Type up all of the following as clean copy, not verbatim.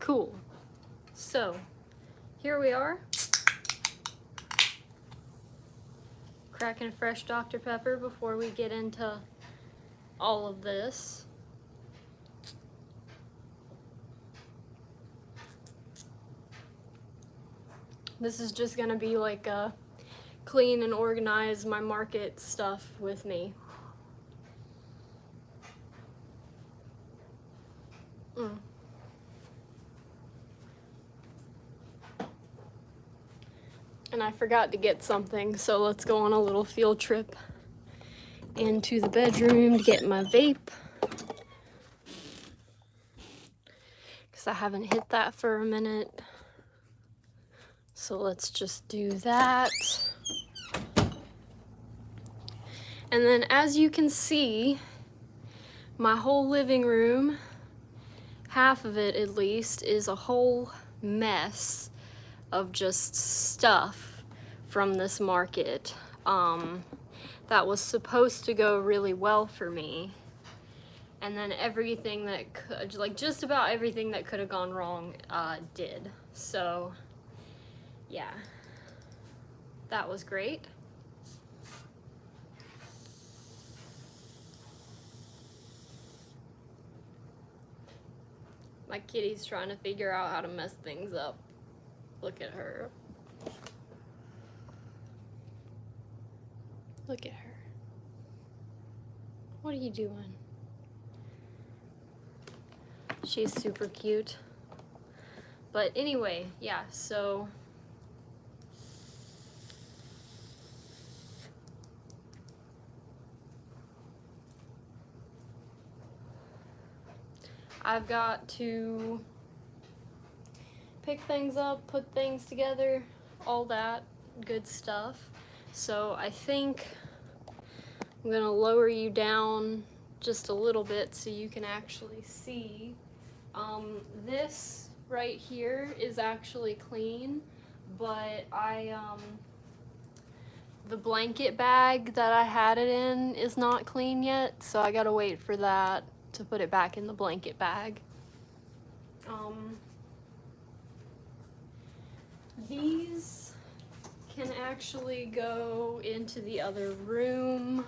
Cool. So, here we are. Cracking a fresh Dr. Pepper before we get into all of this. This is just gonna be like a clean and organize my market stuff with me. And I forgot to get something, so let's go on a little field trip into the bedroom to get my vape. Because I haven't hit that for a minute. So let's just do that. And then as you can see, my whole living room, half of it at least, is a whole mess of just stuff from this market. That was supposed to go really well for me. And then everything that could, like just about everything that could have gone wrong, did. So, yeah, that was great. My kitty's trying to figure out how to mess things up. Look at her. Look at her. What are you doing? She's super cute. But anyway, yeah, so I've got to pick things up, put things together, all that good stuff. So I think I'm gonna lower you down just a little bit so you can actually see. This right here is actually clean, but the blanket bag that I had it in is not clean yet, so I gotta wait for that to put it back in the blanket bag. These can actually go into the other room,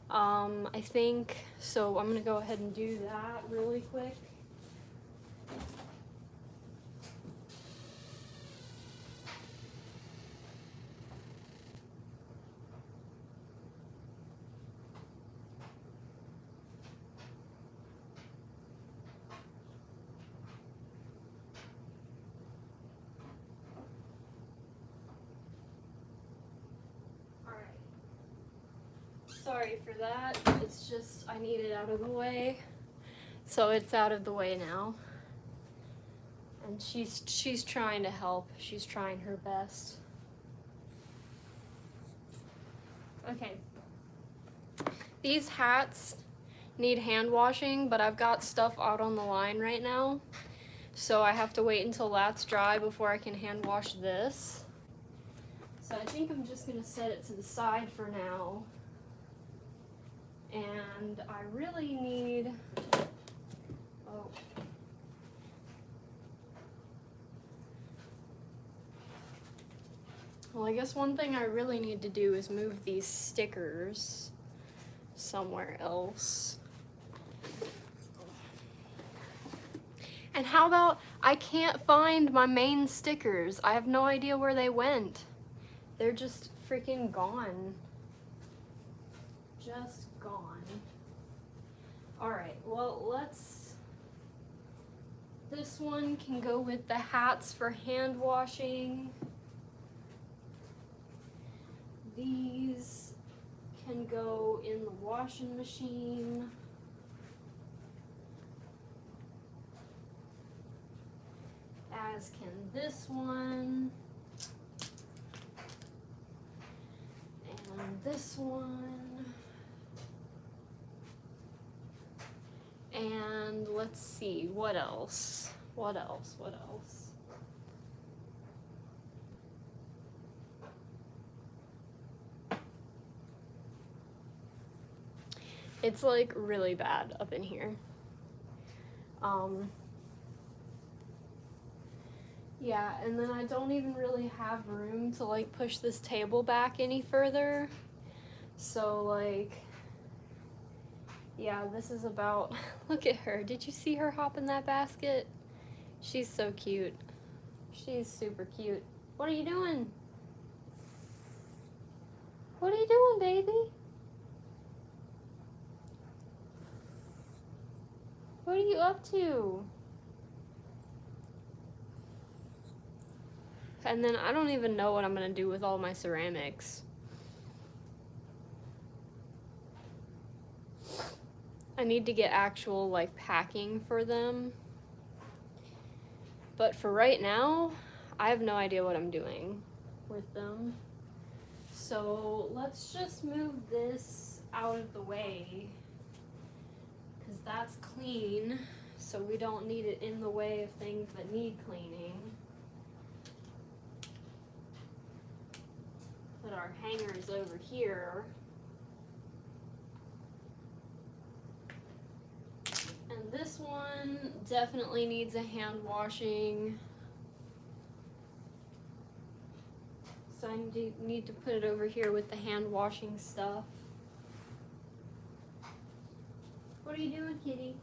I think, so I'm gonna go ahead and do that really quick. Sorry for that, it's just I need it out of the way. So it's out of the way now. And she's trying to help. She's trying her best. Okay. These hats need hand washing, but I've got stuff out on the line right now. So I have to wait until that's dry before I can hand wash this. So I think I'm just gonna set it to the side for now. And I really need, well, I guess one thing I really need to do is move these stickers somewhere else. And how about, I can't find my main stickers. I have no idea where they went. They're just freaking gone. Just gone. Alright, well, this one can go with the hats for hand washing. These can go in the washing machine. As can this one. And this one. And let's see, what else? What else? It's like really bad up in here. Yeah, and then I don't even really have room to like push this table back any further. So like, yeah, this is about, look at her. Did you see her hop in that basket? She's so cute. She's super cute. What are you doing? What are you doing, baby? What are you up to? And then I don't even know what I'm gonna do with all my ceramics. I need to get actual like packing for them. But for right now, I have no idea what I'm doing with them. So let's just move this out of the way, because that's clean, so we don't need it in the way of things that need cleaning. Put our hangers over here. And this one definitely needs a hand washing. So I need to put it over here with the hand washing stuff. What are you doing, kitty?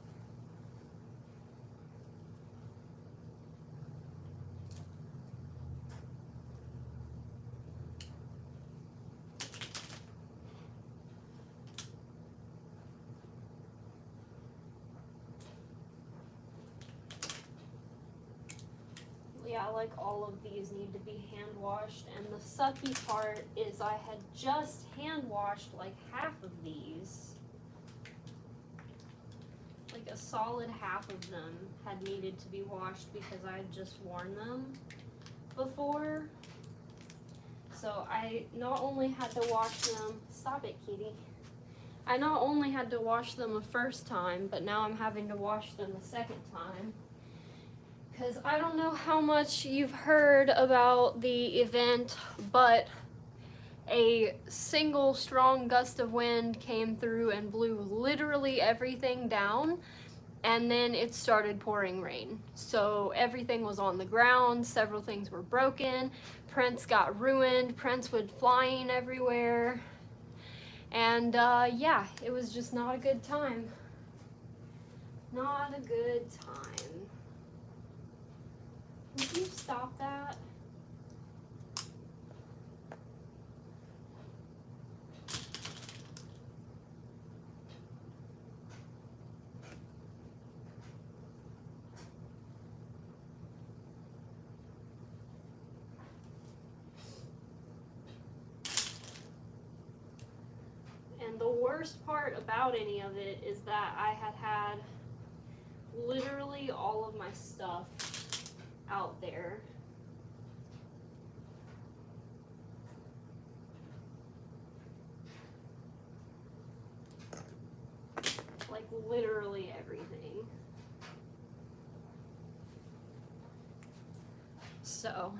Yeah, like all of these need to be hand washed, and the sucky part is I had just hand washed like half of these. Like a solid half of them had needed to be washed because I had just worn them before. So I not only had to wash them, stop it, kitty. I not only had to wash them a first time, but now I'm having to wash them a second time. Because I don't know how much you've heard about the event, but a single strong gust of wind came through and blew literally everything down, and then it started pouring rain. So everything was on the ground, several things were broken, prints got ruined, prints went flying everywhere, and yeah, it was just not a good time. Not a good time. Would you stop that? And the worst part about any of it is that I had literally all of my stuff out there. Like literally everything. So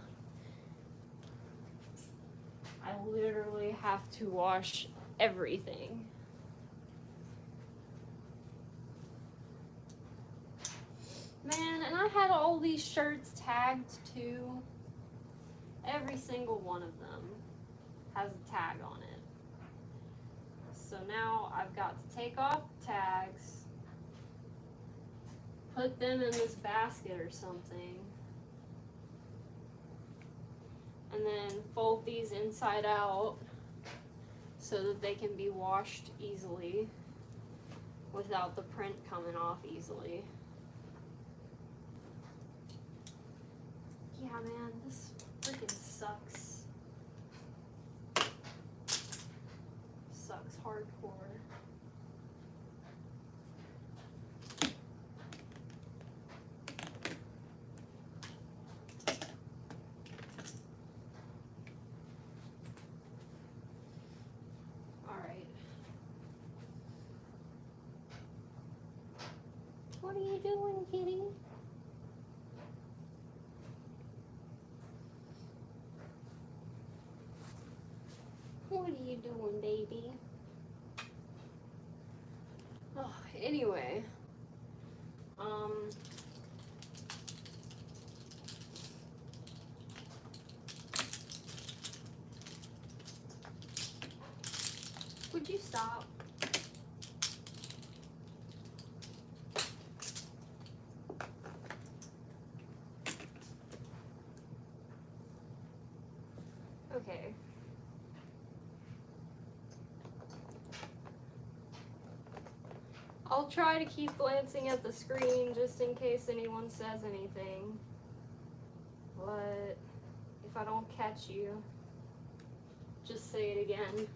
I literally have to wash everything. Man, and I had all these shirts tagged too. Every single one of them has a tag on it. So now I've got to take off the tags, put them in this basket or something, and then fold these inside out so that they can be washed easily without the print coming off easily. Yeah, man, this freaking sucks. Sucks hardcore. Alright. What are you doing, kitty? What are you doing, baby? Oh, anyway. stop? Okay. I'll try to keep glancing at the screen just in case anyone says anything. But if I don't catch you, just say it again.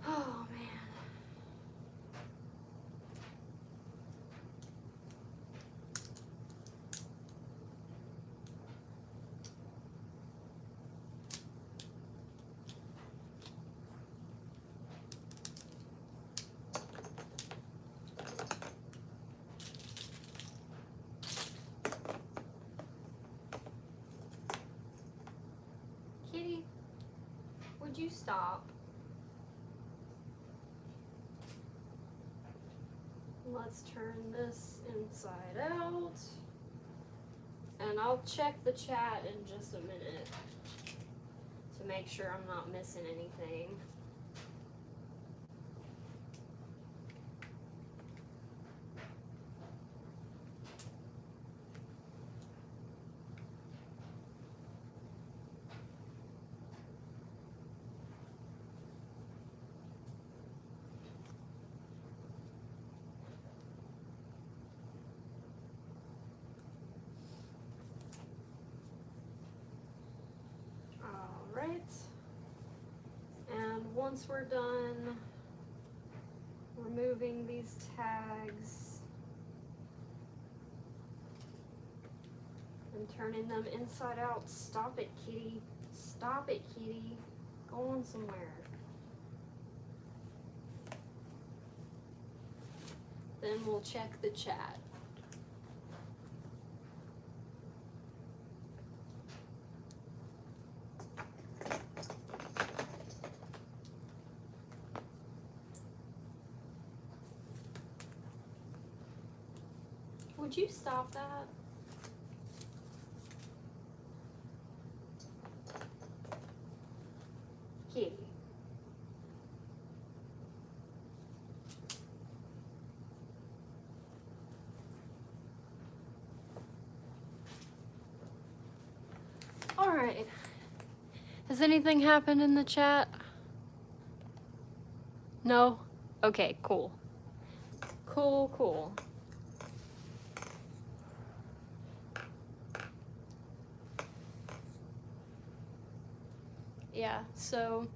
Oh, man. Kitty, would you stop? Let's turn this inside out. And I'll check the chat in just a minute to make sure I'm not missing anything. Alright. And once we're done removing these tags and turning them inside out, stop it, kitty. Stop it, kitty. Go on somewhere. Then we'll check the chat. Would you stop that? Kitty. Alright. Has anything happened in the chat? No? Okay, cool. Cool. Yeah, so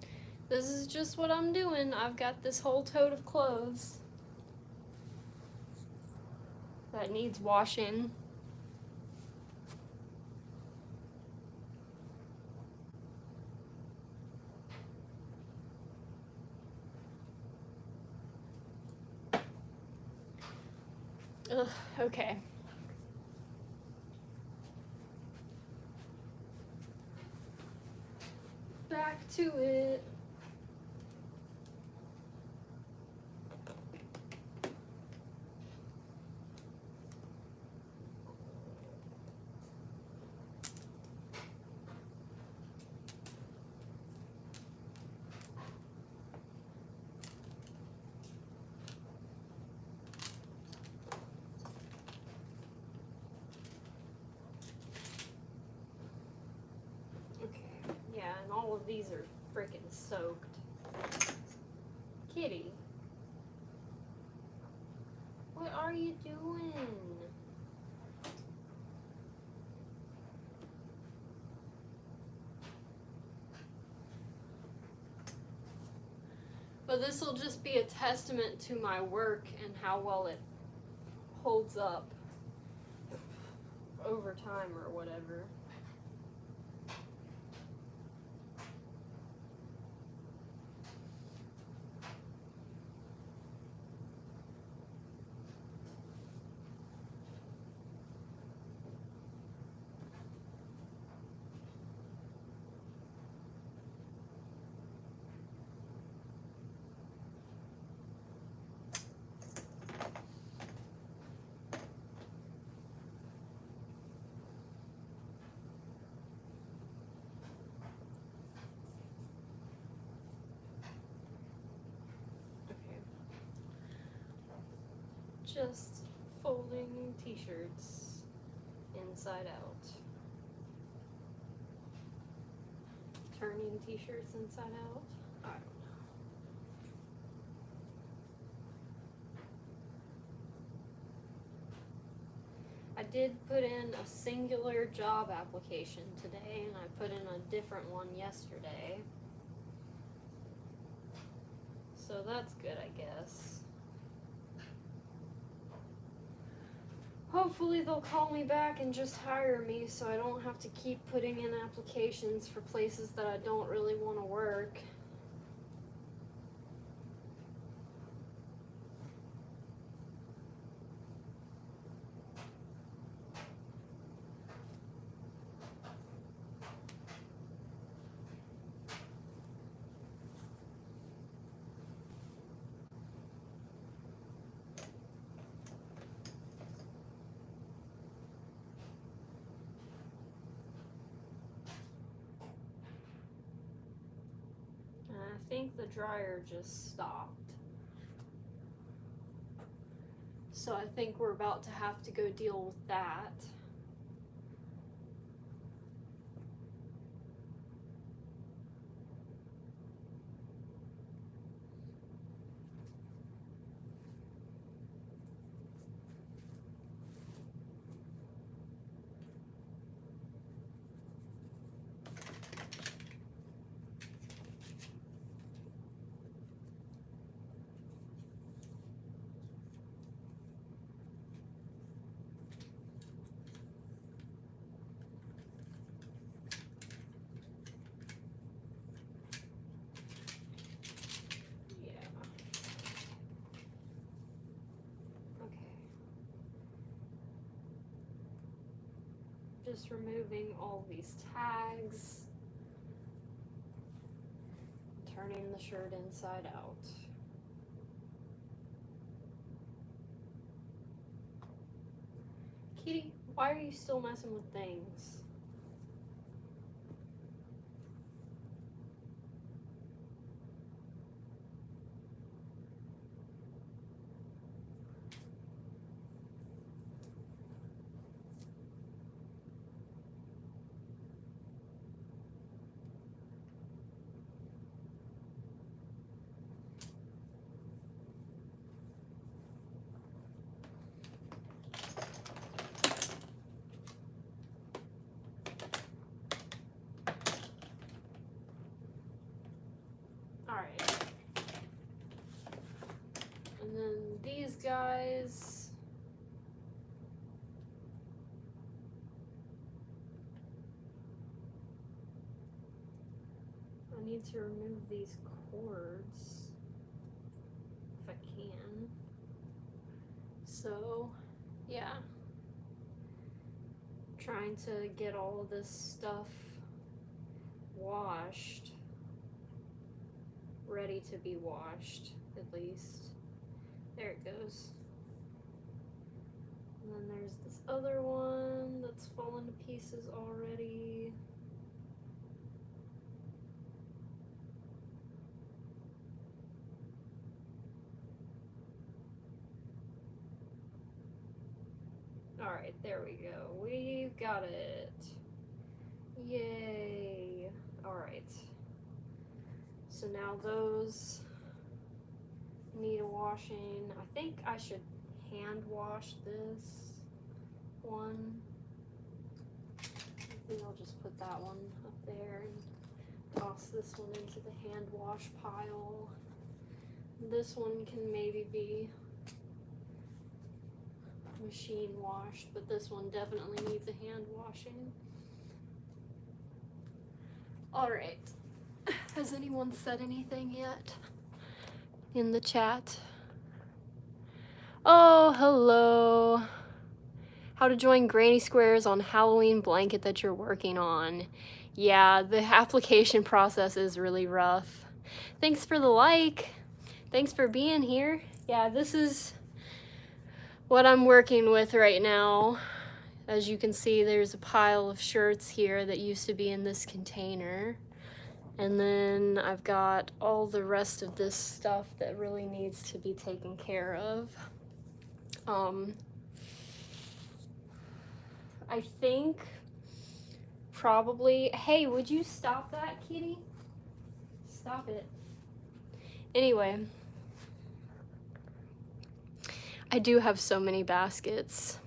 this is just what I'm doing. I've got this whole tote of clothes that needs washing. Ugh, okay. Back to it. And all of these are freaking soaked. Kitty, what are you doing? But this will just be a testament to my work and how well it holds up over time or whatever. just folding t-shirts inside out. Turning t-shirts inside out. I don't know. I did put in a singular job application today, and I put in a different one yesterday. So that's good, I guess. Hopefully they'll call me back and just hire me so I don't have to keep putting in applications for places that I don't really want to work. I think the dryer just stopped. So I think we're about to have to go deal with that. Just removing all these tags, turning the shirt inside out. Kitty, why are you still messing with things? Alright. And then these guys. I need to remove these cords if I can. So, yeah. Trying to get all of this stuff washed. Ready to be washed, at least. There it goes. And then there's this other one that's fallen to pieces already. Alright, there we go. We've got it. Yay. Alright. So now those need a washing. I think I should hand wash this one. I think I'll just put that one up there and toss this one into the hand wash pile. This one can maybe be machine washed, but this one definitely needs a hand washing. Alright. Has anyone said anything yet in the chat? Oh, hello. How to join Granny Squares on Halloween blanket that you're working on. Yeah, the application process is really rough. Thanks for the like. Thanks for being here. Yeah, this is what I'm working with right now. As you can see, there's a pile of shirts here that used to be in this container. And then I've got all the rest of this stuff that really needs to be taken care of. I think probably, hey, would you stop that, kitty? Stop it. Anyway, I do have so many baskets.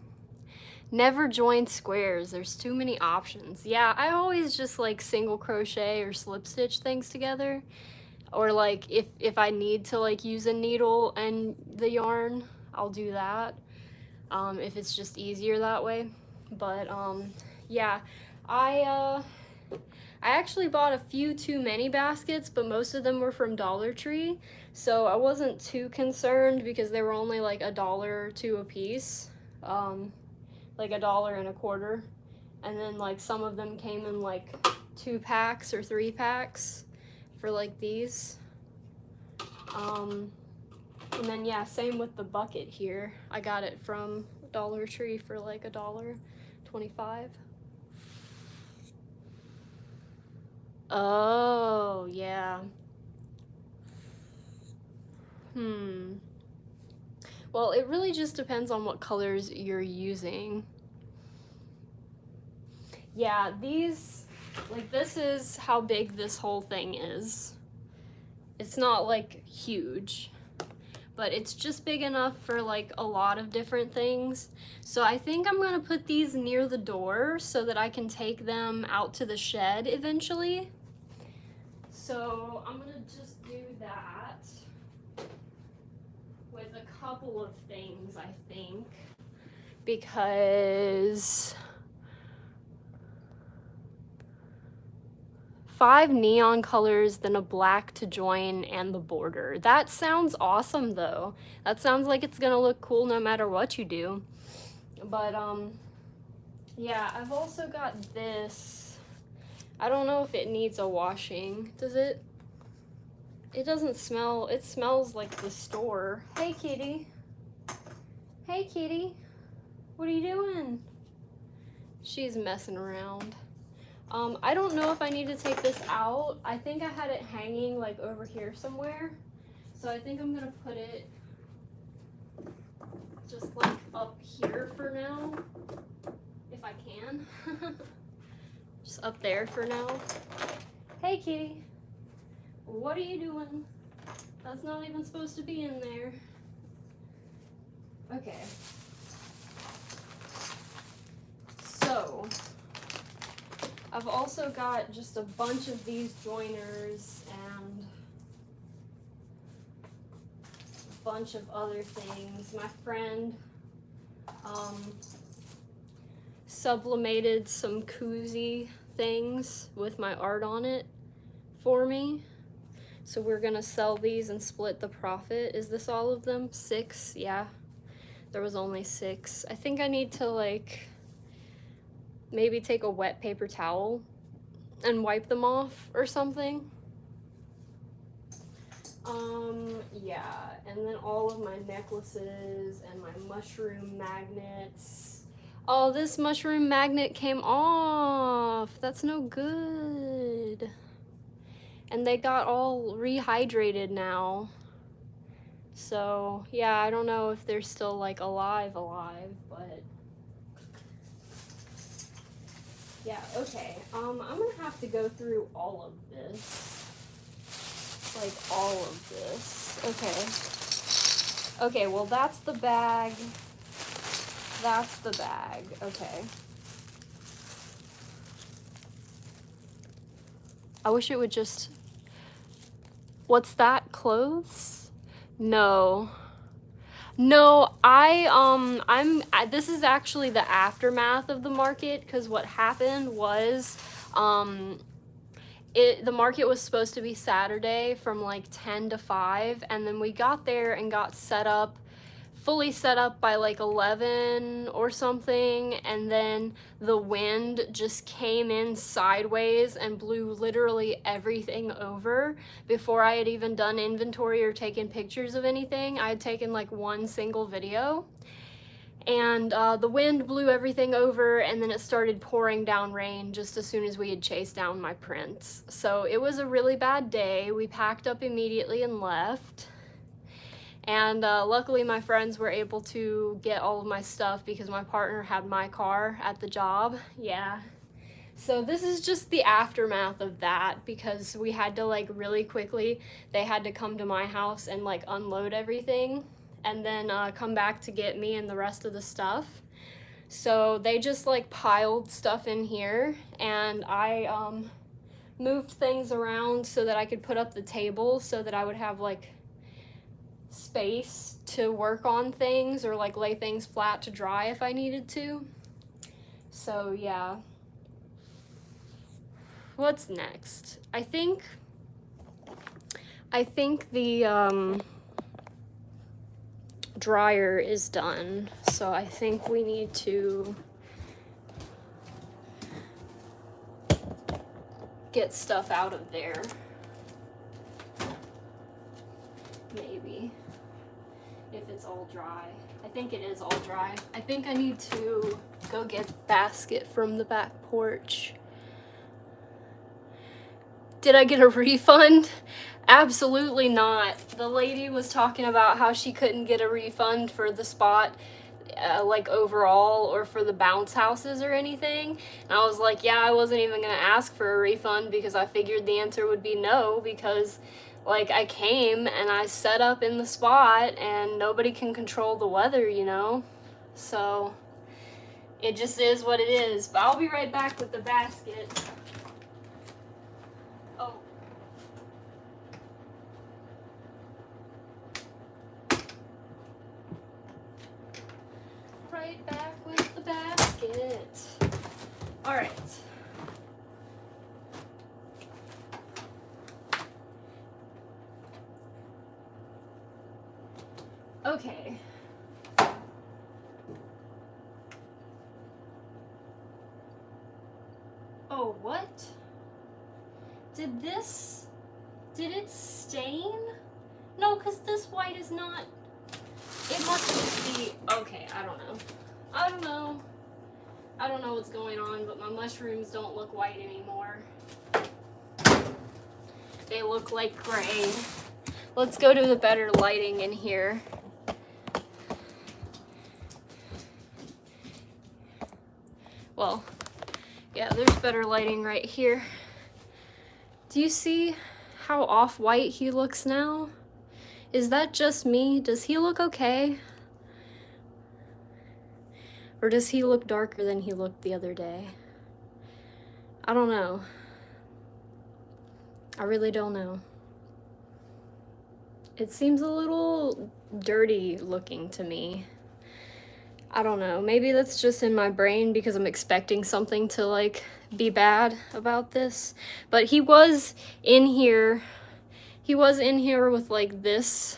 Never join squares, there's too many options. Yeah, I always just like single crochet or slip stitch things together. Or like if I need to like use a needle and the yarn, I'll do that. If it's just easier that way. But yeah, I actually bought a few too many baskets, but most of them were from Dollar Tree, so I wasn't too concerned because they were only like $1 or $2 a piece, like $1.25, and then like some of them came in like 2 packs or 3 packs for like these. And then yeah, same with the bucket here. I got it from Dollar Tree for like $1.25. Oh, yeah. Well, it really just depends on what colors you're using. Yeah, these, like this is how big this whole thing is. It's not like huge, but it's just big enough for like a lot of different things. So I think I'm gonna put these near the door so that I can take them out to the shed eventually. So I'm gonna just do that with a couple of things, I think, because 5 neon colors, then a black to join, and the border. That sounds awesome though. That sounds like it's gonna look cool no matter what you do. But yeah, I've also got this. I don't know if it needs a washing. Does it? It doesn't smell, it smells like the store. Hey kitty. Hey kitty. What are you doing? She's messing around. I don't know if I need to take this out. I think I had it hanging like over here somewhere. So I think I'm gonna put it just like up here for now, if I can. Just up there for now. Hey kitty, what are you doing? That's not even supposed to be in there. Okay. So, I've also got just a bunch of these joiners and a bunch of other things. My friend sublimated some koozie things with my art on it for me. So we're gonna sell these and split the profit. Is this all of them? 6? Yeah. There was only 6. I think I need to like maybe take a wet paper towel and wipe them off or something. Yeah, and then all of my necklaces and my mushroom magnets. Oh, this mushroom magnet came off. That's no good. And they got all rehydrated now. So, yeah, I don't know if they're still like alive, but yeah, okay. I'm gonna have to go through all of this. Like all of this. Okay. Okay, well that's the bag. That's the bag. Okay. I wish it would just... What's that? Clothes? No. No, this is actually the aftermath of the market, because what happened was, the market was supposed to be Saturday from like 10 to 5, and then we got there and got set up, fully set up by like 11 or something, and then the wind just came in sideways and blew literally everything over before I had even done inventory or taken pictures of anything. I had taken like one single video, and the wind blew everything over, and then it started pouring down rain just as soon as we had chased down my prints. So it was a really bad day. We packed up immediately and left. And luckily my friends were able to get all of my stuff because my partner had my car at the job. Yeah. So this is just the aftermath of that, because we had to like really quickly, they had to come to my house and like unload everything and then come back to get me and the rest of the stuff. So they just like piled stuff in here, and I moved things around so that I could put up the table so that I would have like space to work on things or like lay things flat to dry if I needed to. So yeah. What's next? I think the dryer is done, so I think we need to get stuff out of there. Maybe. If it's all dry. I think it is all dry. I think I need to go get the basket from the back porch. Did I get a refund? Absolutely not. The lady was talking about how she couldn't get a refund for the spot, like overall, or for the bounce houses or anything. And I was like, yeah, I wasn't even gonna ask for a refund because I figured the answer would be no, because like I came and I set up in the spot and nobody can control the weather, you know? So it just is what it is. But I'll be right back with the basket. Oh. Right back with the basket. All right. Okay. Oh, what? Did it stain? No, because this white is not, it must just be, okay, I don't know. I don't know what's going on, but my mushrooms don't look white anymore. They look like gray. Let's go to the better lighting in here. Well, yeah, there's better lighting right here. Do you see how off-white he looks now? Is that just me? Does he look okay? Or does he look darker than he looked the other day? I don't know. I really don't know. It seems a little dirty looking to me. I don't know. Maybe that's just in my brain because I'm expecting something to like be bad about this. But he was in here. He was in here with like this.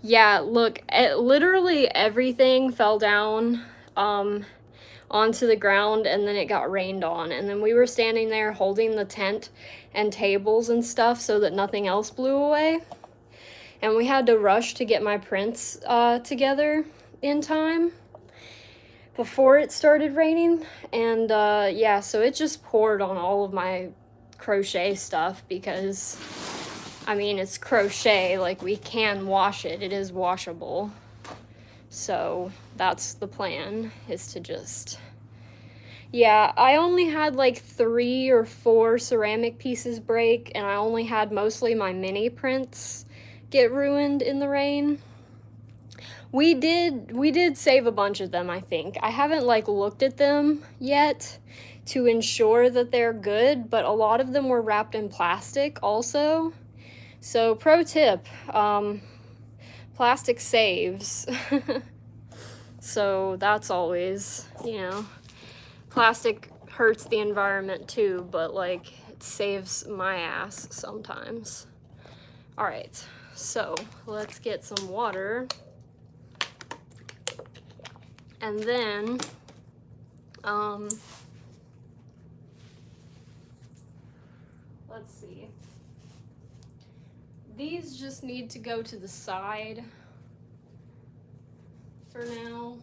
Yeah, look, literally everything fell down onto the ground, and then it got rained on, and then we were standing there holding the tent and tables and stuff so that nothing else blew away, and we had to rush to get my prints together in time before it started raining. And yeah, so it just poured on all of my crochet stuff because I mean, it's crochet, like we can wash it, it is washable. So that's the plan, is to just, yeah, I only had like 3 or 4 ceramic pieces break, and I only had mostly my mini prints get ruined in the rain. We did save a bunch of them, I think. I haven't like looked at them yet to ensure that they're good, but a lot of them were wrapped in plastic also. So pro tip, plastic saves. So that's always, you know, plastic hurts the environment too, but like it saves my ass sometimes. All right, so let's get some water. And then, let's see. These just need to go to the side for now,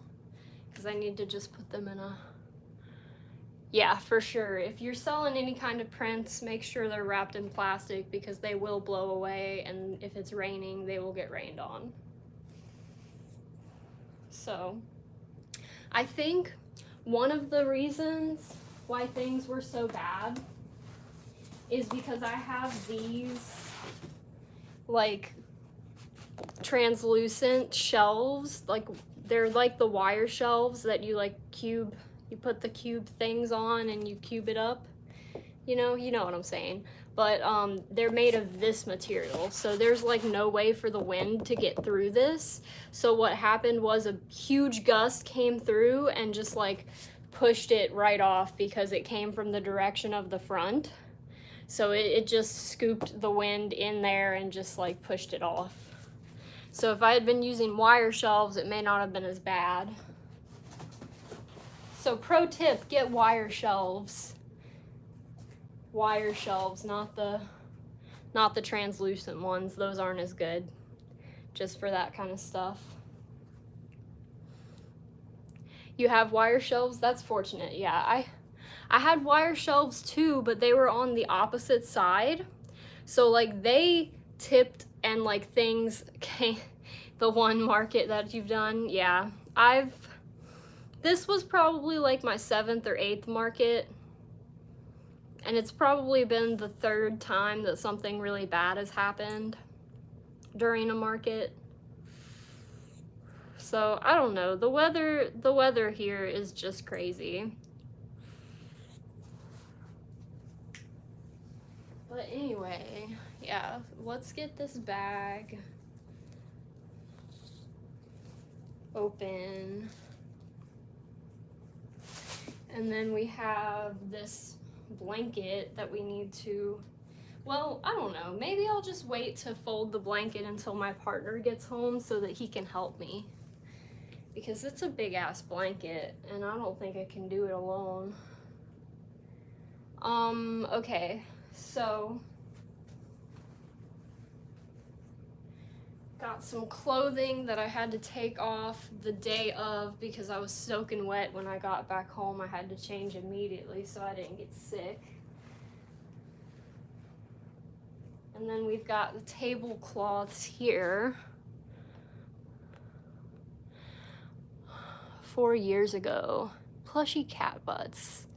because I need to just put them in a, yeah, for sure. If you're selling any kind of prints, make sure they're wrapped in plastic because they will blow away, and if it's raining, they will get rained on. So I think one of the reasons why things were so bad is because I have these like translucent shelves, like they're like the wire shelves that you like you put the cube things on and you cube it up, you know what I'm saying. But they're made of this material, so there's like no way for the wind to get through this. So what happened was a huge gust came through and just like pushed it right off because it came from the direction of the front. So it just scooped the wind in there and just like pushed it off. So if I had been using wire shelves, it may not have been as bad. So pro tip, get wire shelves. Wire shelves, not the translucent ones. Those aren't as good, just for that kind of stuff. You have wire shelves? That's fortunate. Yeah, I had wire shelves too, but they were on the opposite side. So like they tipped and like things came, the one market that you've done, yeah. This was probably like my 7th or 8th market. And it's probably been the 3rd time that something really bad has happened during a market. So I don't know, the weather here is just crazy. But anyway, yeah, let's get this bag open. And then we have this blanket that we need to, well, I don't know, maybe I'll just wait to fold the blanket until my partner gets home so that he can help me, because it's a big ass blanket and I don't think I can do it alone. Okay, so got some clothing that I had to take off the day of because I was soaking wet when I got back home. I had to change immediately so I didn't get sick. And then we've got the tablecloths here. 4 years ago, plushy cat butts.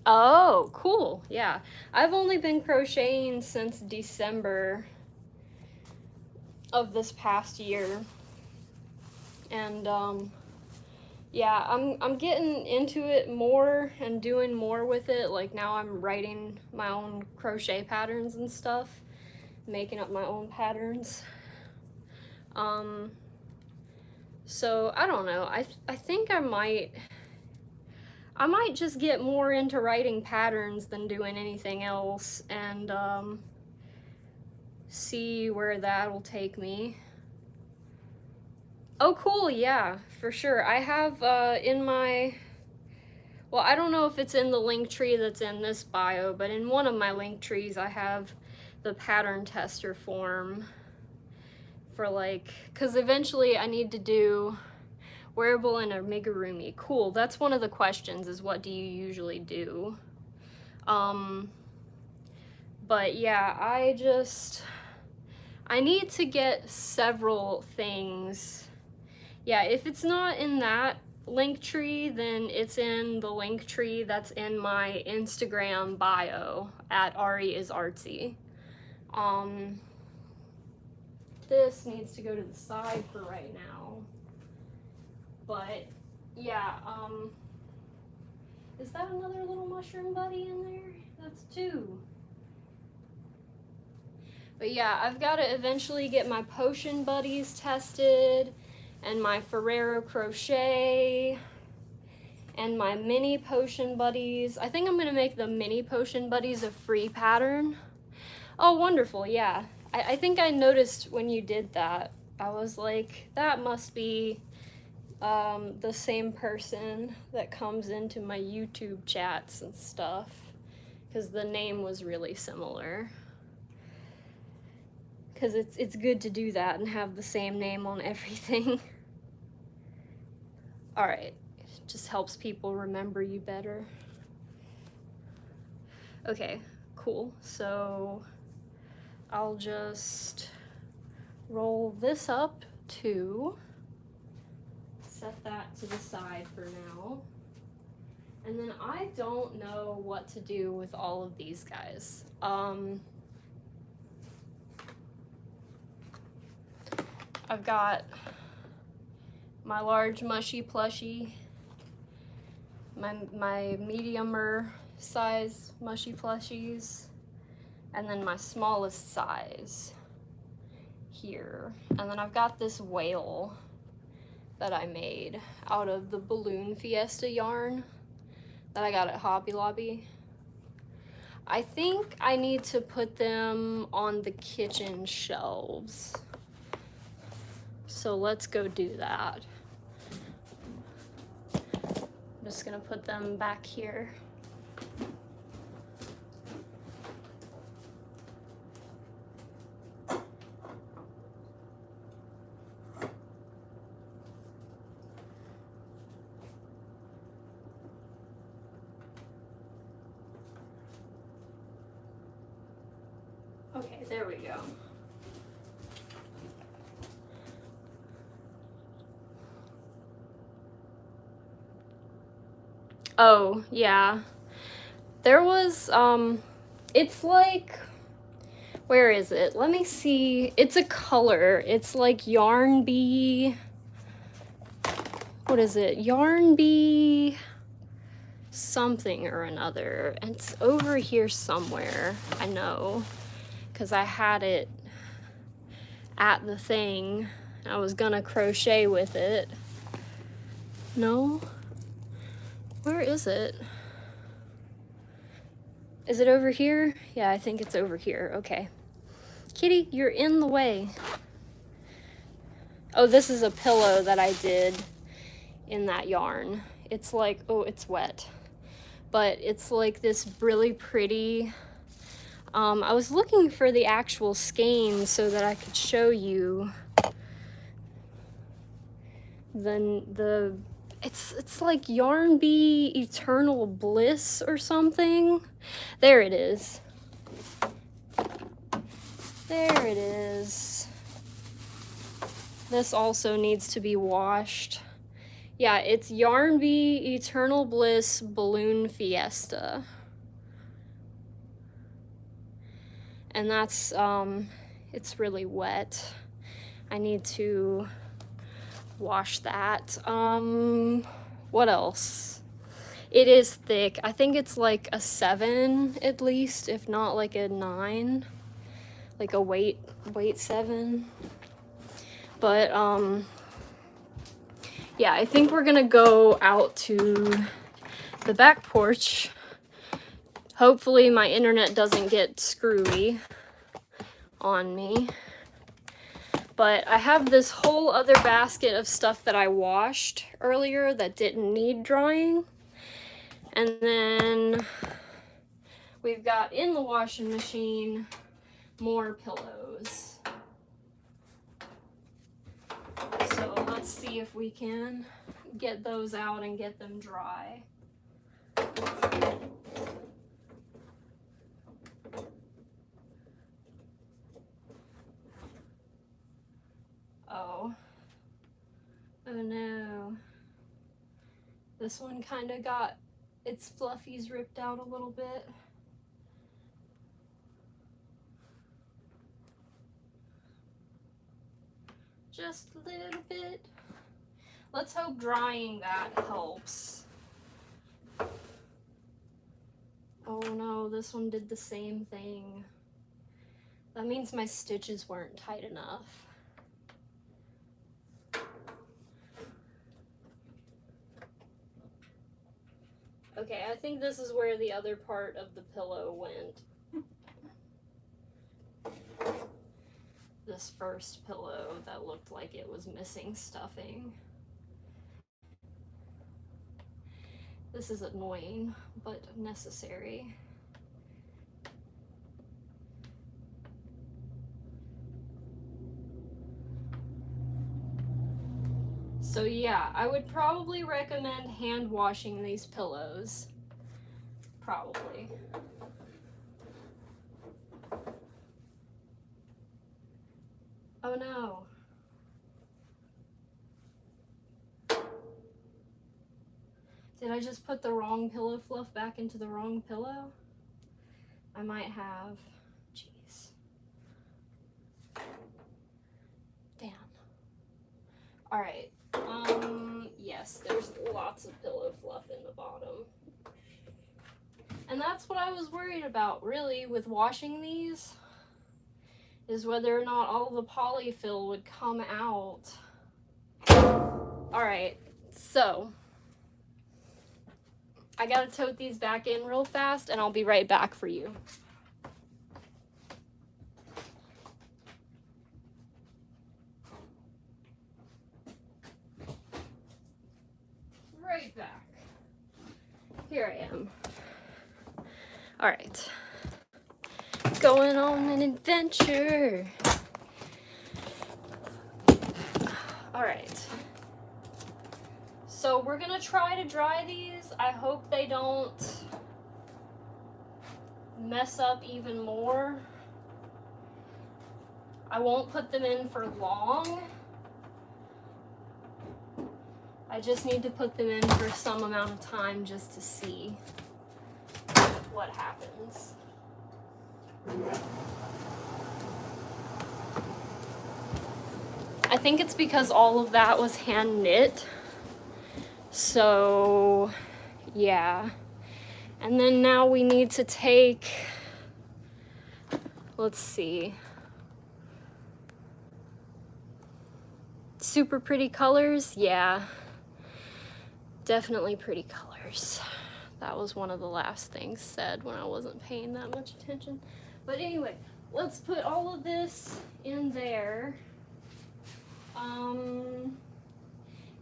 Oh, cool. Yeah. I've only been crocheting since December of this past year. And yeah, I'm getting into it more and doing more with it. Like now I'm writing my own crochet patterns and stuff, making up my own patterns. So I don't know. I think I might just get more into writing patterns than doing anything else, and see where that'll take me. Oh, cool, yeah, for sure. I have in my, well, I don't know if it's in the link tree that's in this bio, but in one of my link trees I have the pattern tester form for like, because eventually I need to do wearable and amigurumi. Cool, that's one of the questions, is what do you usually do? But yeah, I need to get several things. Yeah, if it's not in that link tree, then it's in the link tree that's in my Instagram bio at AriIsArtsy. This needs to go to the side for right now. But yeah, is that another little mushroom buddy in there? That's 2. But yeah, I've got to eventually get my potion buddies tested, and my Ferrero crochet, and my mini potion buddies. I think I'm gonna make the mini potion buddies a free pattern. Oh, wonderful, yeah. I think I noticed when you did that. I was like, that must be the same person that comes into my YouTube chats and stuff, because the name was really similar. Because it's good to do that and have the same name on everything. Alright, it just helps people remember you better. Okay, cool. So I'll just roll this up to set that to the side for now. And then I don't know what to do with all of these guys. I've got my large mushy plushie, my mediumer size mushy plushies, and then my smallest size here. And then I've got this whale that I made out of the Balloon Fiesta yarn that I got at Hobby Lobby. I think I need to put them on the kitchen shelves. So let's go do that. I'm just gonna put them back here. Okay, there we go. Oh, yeah. There was, it's like, where is it? Let me see. It's a color. It's like Yarn Bee. What is it? Yarn Bee something or another. And it's over here somewhere. I know. Because I had it at the thing. I was gonna crochet with it. No? Where is it? Is it over here? Yeah, I think it's over here. Okay. Kitty, you're in the way. Oh, this is a pillow that I did in that yarn. It's like, oh, it's wet. But it's like this really pretty. I was looking for the actual skein so that I could show you it's like Yarn Bee Eternal Bliss or something. There it is. There it is. This also needs to be washed. Yeah, it's Yarn Bee Eternal Bliss Balloon Fiesta. And that's, it's really wet. I need to wash that. What else? It is thick. I think it's like a 7 at least, if not like a 9. Like a weight 7. But, yeah, I think we're gonna go out to the back porch. Hopefully my internet doesn't get screwy on me. But I have this whole other basket of stuff that I washed earlier that didn't need drying. And then we've got in the washing machine more pillows. So let's see if we can get those out and get them dry. Oh no. This one kind of got its fluffies ripped out a little bit. Just a little bit. Let's hope drying that helps. Oh no, this one did the same thing. That means my stitches weren't tight enough. Okay, I think this is where the other part of the pillow went. This first pillow that looked like it was missing stuffing. This is annoying, but necessary. So yeah, I would probably recommend hand washing these pillows. Probably. Oh no. Did I just put the wrong pillow fluff back into the wrong pillow? I might have. Jeez. Damn. Alright. Yes, there's lots of pillow fluff in the bottom. And that's what I was worried about, really, with washing these, is whether or not all the polyfill would come out. Alright, so I gotta tote these back in real fast, and I'll be right back for you. Right back. Here I am. Alright. Going on an adventure. Alright. So we're gonna try to dry these. I hope they don't mess up even more. I won't put them in for long. I just need to put them in for some amount of time just to see what happens. I think it's because all of that was hand knit. So, yeah. And then now we need to take, let's see, super pretty colors. Yeah, definitely pretty colors. That was one of the last things said when I wasn't paying that much attention. But anyway, let's put all of this in there.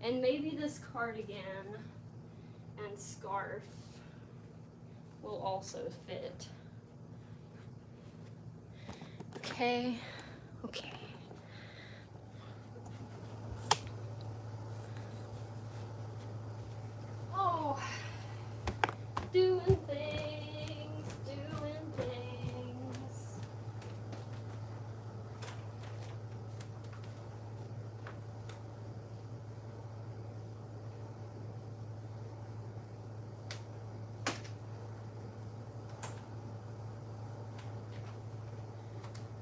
And maybe this cardigan and scarf will also fit. Okay, okay. Oh, doing things, doing things.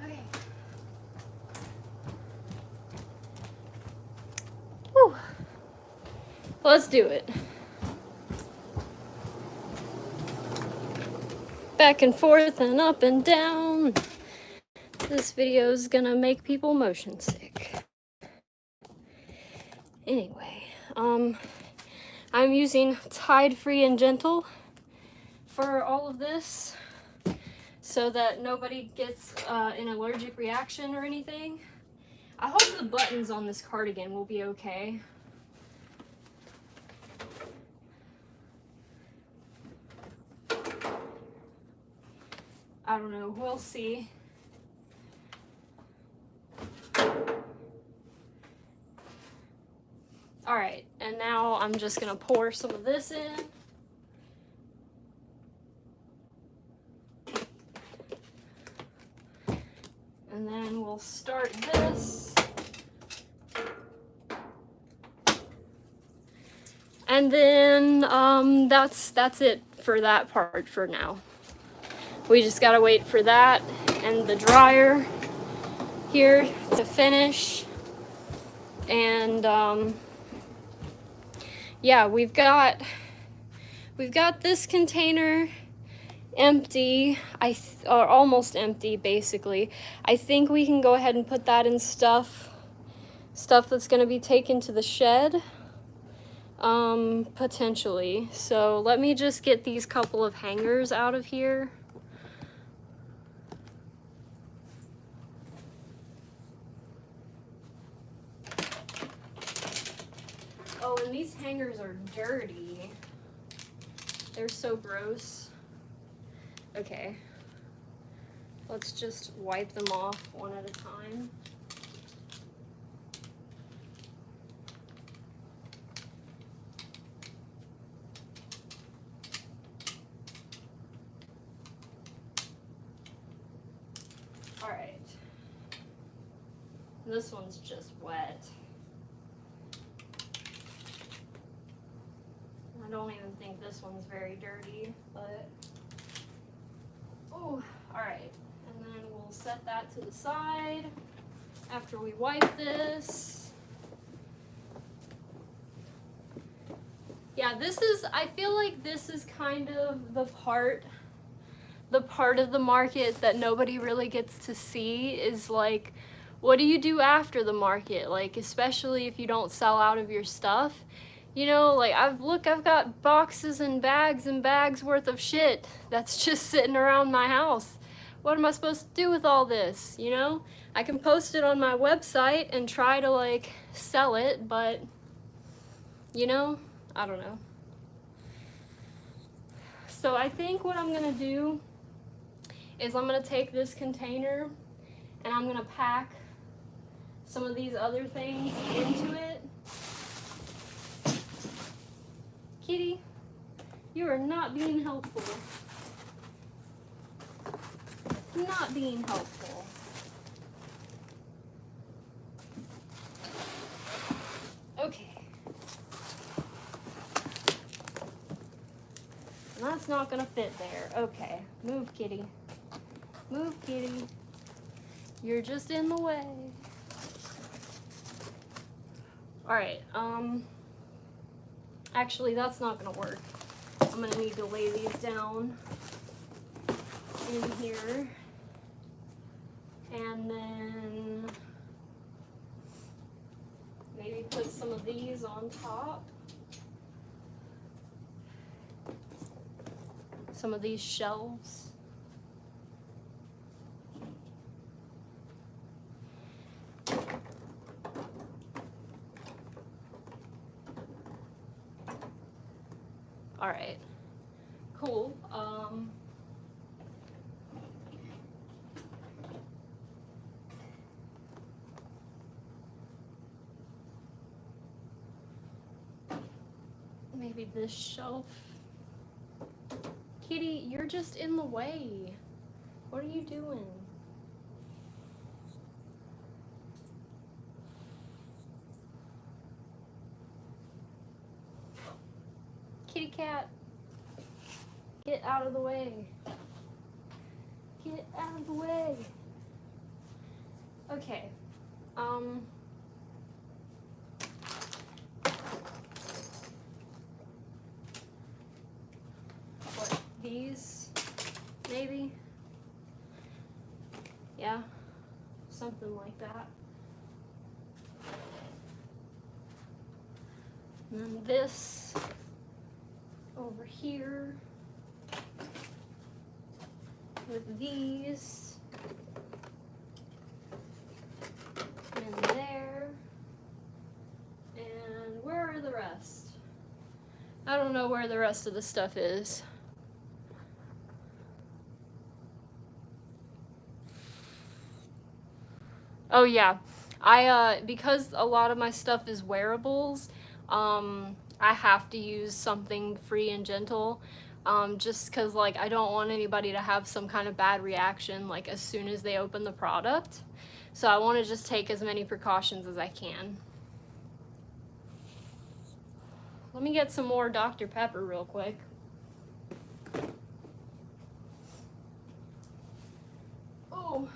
Okay. Whew. Let's do it. Back and forth and up and down. This video is gonna make people motion sick. Anyway, I'm using Tide Free and Gentle for all of this so that nobody gets an allergic reaction or anything. I hope the buttons on this cardigan will be okay. I don't know, we'll see. Alright, and now I'm just gonna pour some of this in. And then we'll start this. And then that's it for that part for now. We just gotta wait for that and the dryer here to finish. And yeah, we've got this container empty, or almost empty basically. I think we can go ahead and put that in stuff that's gonna be taken to the shed, potentially. So let me just get these couple of hangers out of here. Oh, and these hangers are dirty. They're so gross. Okay. Let's just wipe them off one at a time. All right. This one's just wet. I I don't even think this one's very dirty, but, oh, all right. And then we'll set that to the side after we wipe this. Yeah, I feel like this is kind of the part of the market that nobody really gets to see is like, what do you do after the market? Like, especially if you don't sell out of your stuff. You know, like, I've got boxes and bags worth of shit that's just sitting around my house. What am I supposed to do with all this, you know? I can post it on my website and try to, like, sell it, but, you know, I don't know. So I think what I'm gonna do is I'm gonna take this container and I'm gonna pack some of these other things into it. Kitty, you are not being helpful. Not being helpful. Okay. And that's not gonna fit there. Okay, move, kitty. Move, kitty. You're just in the way. Alright, actually that's not gonna work. I'm gonna need to lay these down in here. And then maybe put some of these on top. Some of these shelves. All right, cool. Maybe this shelf. Kitty, you're just in the way. What are you doing? Kitty cat, get out of the way. Get out of the way. Okay. What, these? Maybe? Yeah, something like that. And then this over here with these and there. And where are the rest? I don't know where the rest of the stuff is. Oh yeah, because a lot of my stuff is wearables, I have to use something free and gentle, just cause like I don't want anybody to have some kind of bad reaction like as soon as they open the product. So I want to just take as many precautions as I can. Let me get some more Dr. Pepper real quick. Oh.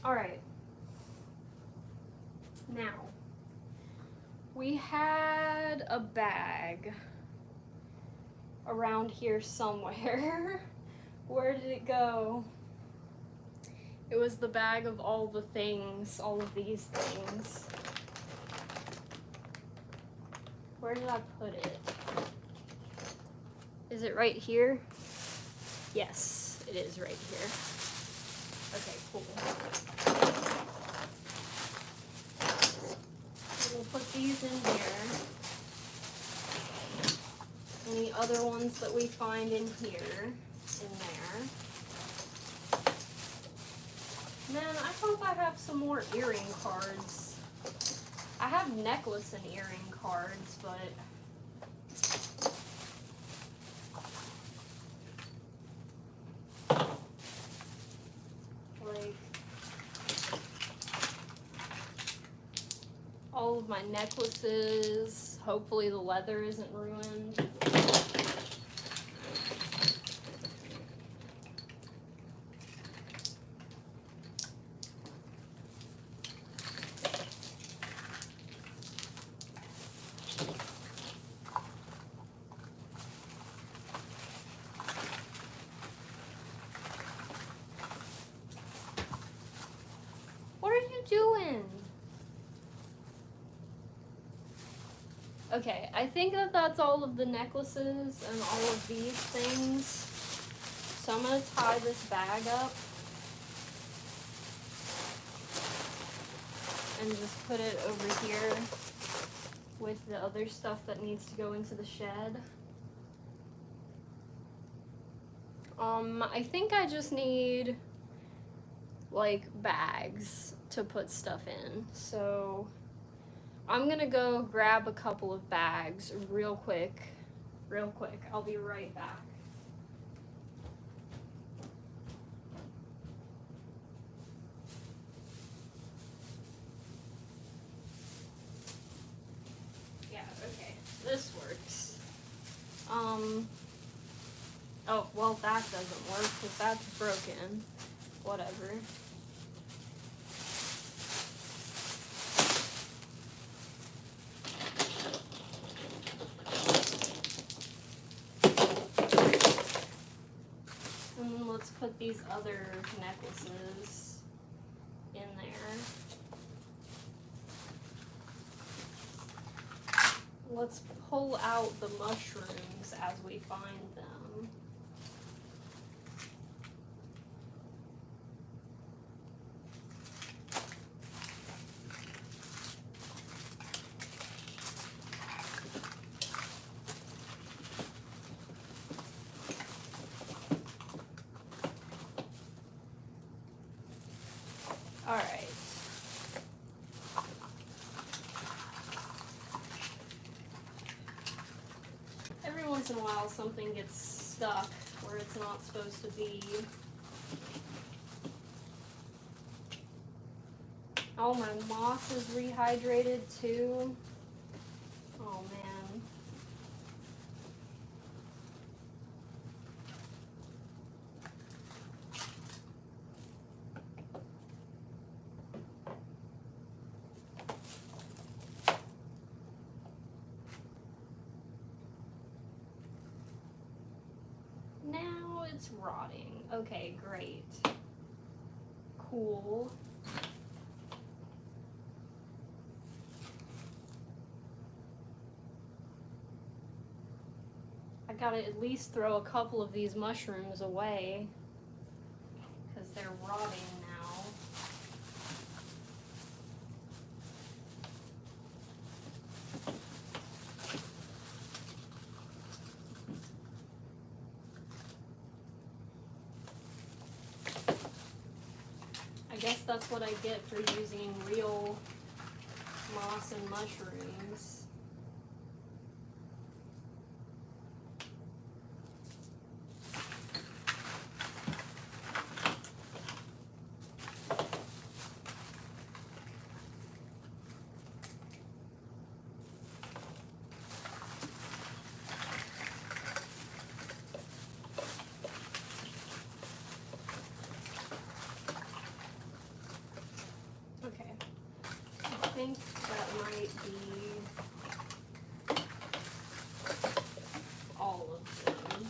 All right. Now, we had a bag around here somewhere. Where did it go? It was the bag of all the things, all of these things. Where did I put it? Is it right here? Yes, it is right here. Okay, cool. We'll put these in here. Any other ones that we find in here, in there. Man, I hope I have some more earring cards. I have necklace and earring cards, but like my necklaces. Hopefully the leather isn't ruined. What are you doing? Okay, I think that that's all of the necklaces and all of these things. So I'm going to tie this bag up and just put it over here with the other stuff that needs to go into the shed. I think I just need like bags to put stuff in. So I'm gonna go grab a couple of bags real quick. I'll be right back. Yeah, okay, this works. Oh, well, that doesn't work because that's broken. Whatever. And then let's put these other necklaces in there. Let's pull out the mushrooms as we find them. All right. Every once in a while something gets stuck where it's not supposed to be. Oh, my moss is rehydrated too. Oh man. Now it's rotting. Okay, great. Cool. I gotta at least throw a couple of these mushrooms away because they're rotting now. I guess that's what I get for using real moss and mushrooms. Okay, I think that might be all of them.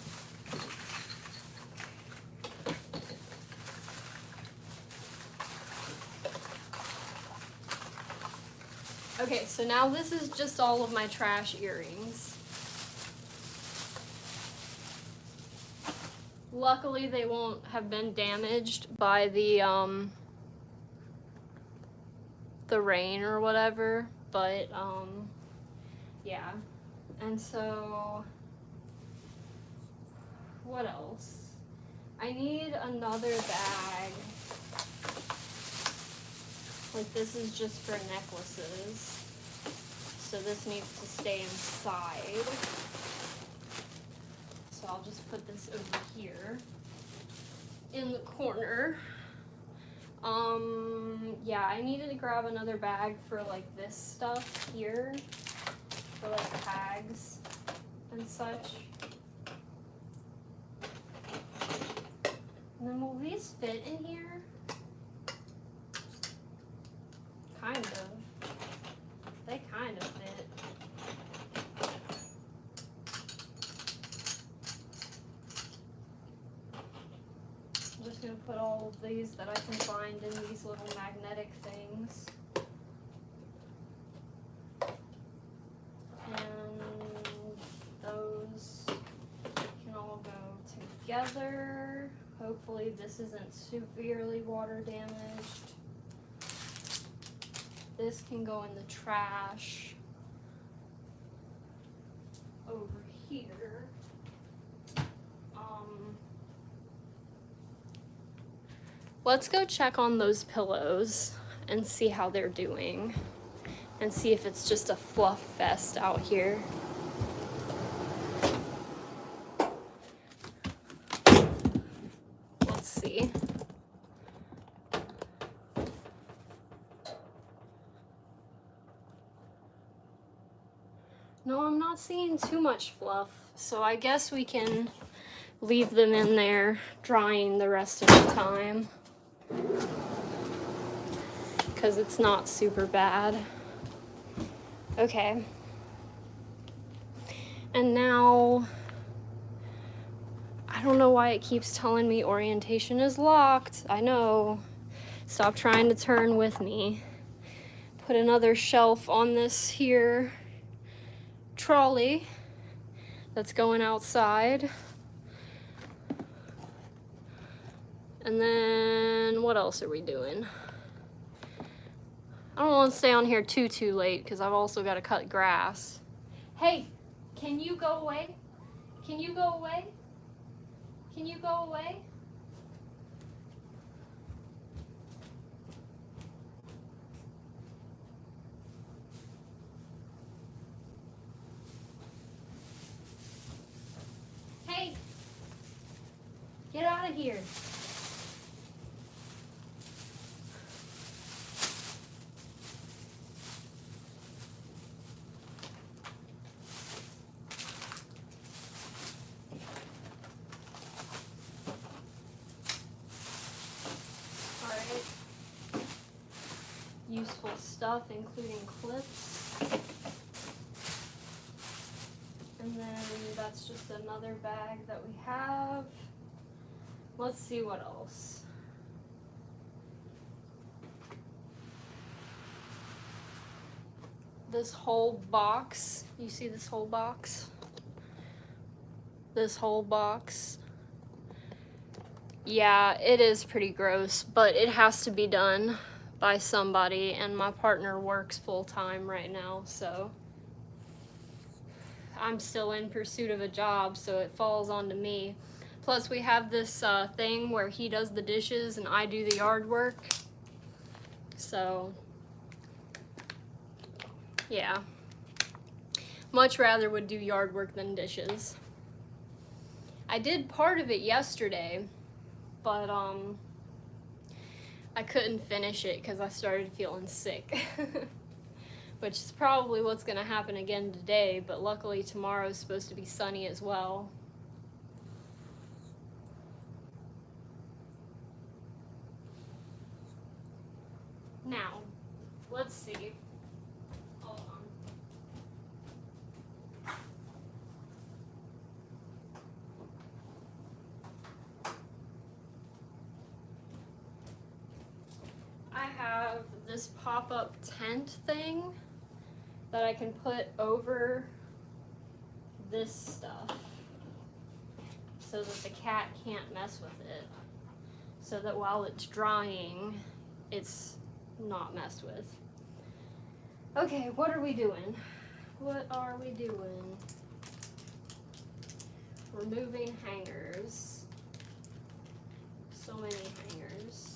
Okay, so now this is just all of my trash earrings. Luckily, they won't have been damaged by the rain or whatever, but yeah. And so what else? I need another bag. Like, this is just for necklaces, so this needs to stay inside. So I'll just put this over here in the corner Yeah, I needed to grab another bag for like this stuff here, for like tags and such. And then will these fit in here? Kind of. They kind of fit. I'm just gonna put all of these that I can find in these little magnetic things. And those can all go together. Hopefully this isn't severely water damaged. This can go in the trash over here. Let's go check on those pillows and see how they're doing and see if it's just a fluff fest out here. Let's see. No, I'm not seeing too much fluff, so I guess we can leave them in there drying the rest of the time, because it's not super bad. Okay. And now, I don't know why it keeps telling me orientation is locked. I know. Stop trying to turn with me. Put another shelf on this here trolley that's going outside. And then what else are we doing? I don't want to stay on here too late because I've also got to cut grass. Hey, can you go away? Can you go away? Can you go away? Hey, get out of here. Useful stuff, including clips. And then that's just another bag that we have. Let's see what else. This whole box, you see this whole box? This whole box. Yeah, it is pretty gross, but it has to be done by somebody, and my partner works full-time right now, so I'm still in pursuit of a job, so it falls onto me. Plus we have this thing where he does the dishes and I do the yard work, so yeah, much rather would do yard work than dishes. I did part of it yesterday, but I couldn't finish it because I started feeling sick. Which is probably what's going to happen again today, but luckily tomorrow's supposed to be sunny as well. Now, let's see. Hold on. I have this pop-up tent thing that I can put over this stuff so that the cat can't mess with it, so that while it's drying, it's not messed with. Okay, what are we doing? What are we doing? Removing hangers. So many hangers.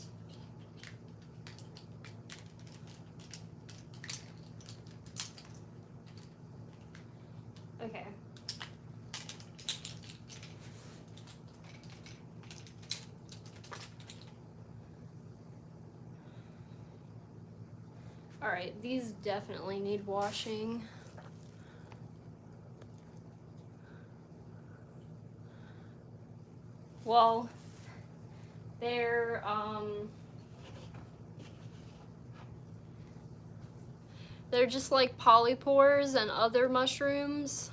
Okay. Alright, these definitely need washing. Well, they're just like polypores and other mushrooms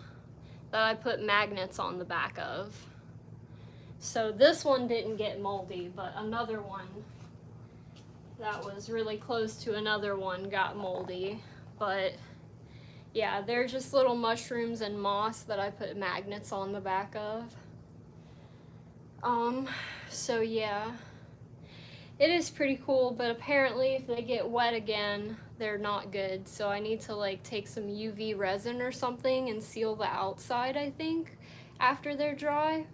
that I put magnets on the back of. So this one didn't get moldy, but another one that was really close to another one got moldy. But yeah, they're just little mushrooms and moss that I put magnets on the back of. So yeah, it is pretty cool, but apparently if they get wet again, they're not good. So I need to like take some UV resin or something and seal the outside, I think, after they're dry.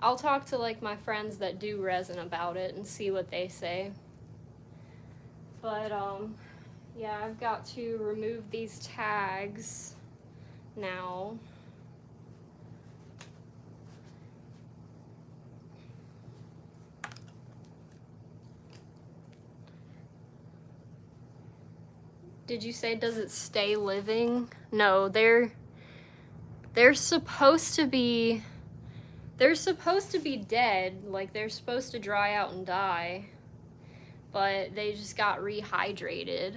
I'll talk to like my friends that do resin about it and see what they say. But yeah, I've got to remove these tags now. Did you say, does it stay living? No, they're supposed to be dead, like they're supposed to dry out and die, but they just got rehydrated.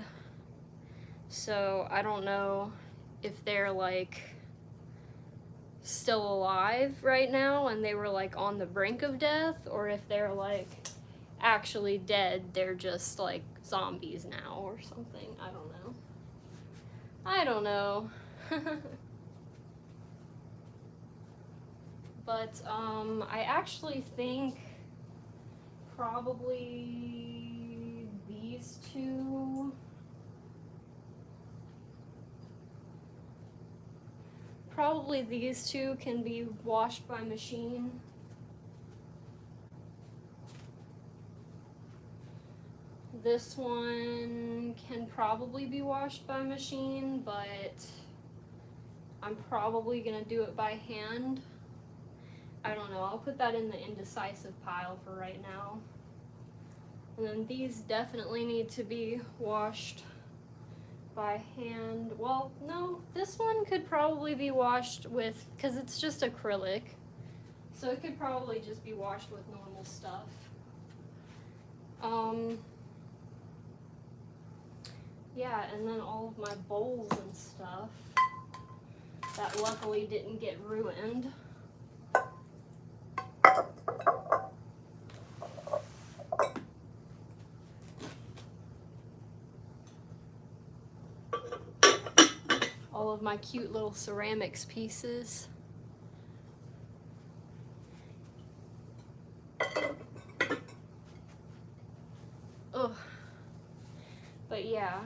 So I don't know if they're like still alive right now and they were like on the brink of death, or if they're like actually dead, they're just like zombies now or something. I don't know. But I actually think probably these two can be washed by machine. This one can probably be washed by machine, but I'm probably gonna do it by hand. I don't know, I'll put that in the indecisive pile for right now. And then these definitely need to be washed by hand. Well, no, this one could probably be washed with, because it's just acrylic, so it could probably just be washed with normal stuff. Yeah, and then all of my bowls and stuff that luckily didn't get ruined. All of my cute little ceramics pieces. Ugh. But yeah,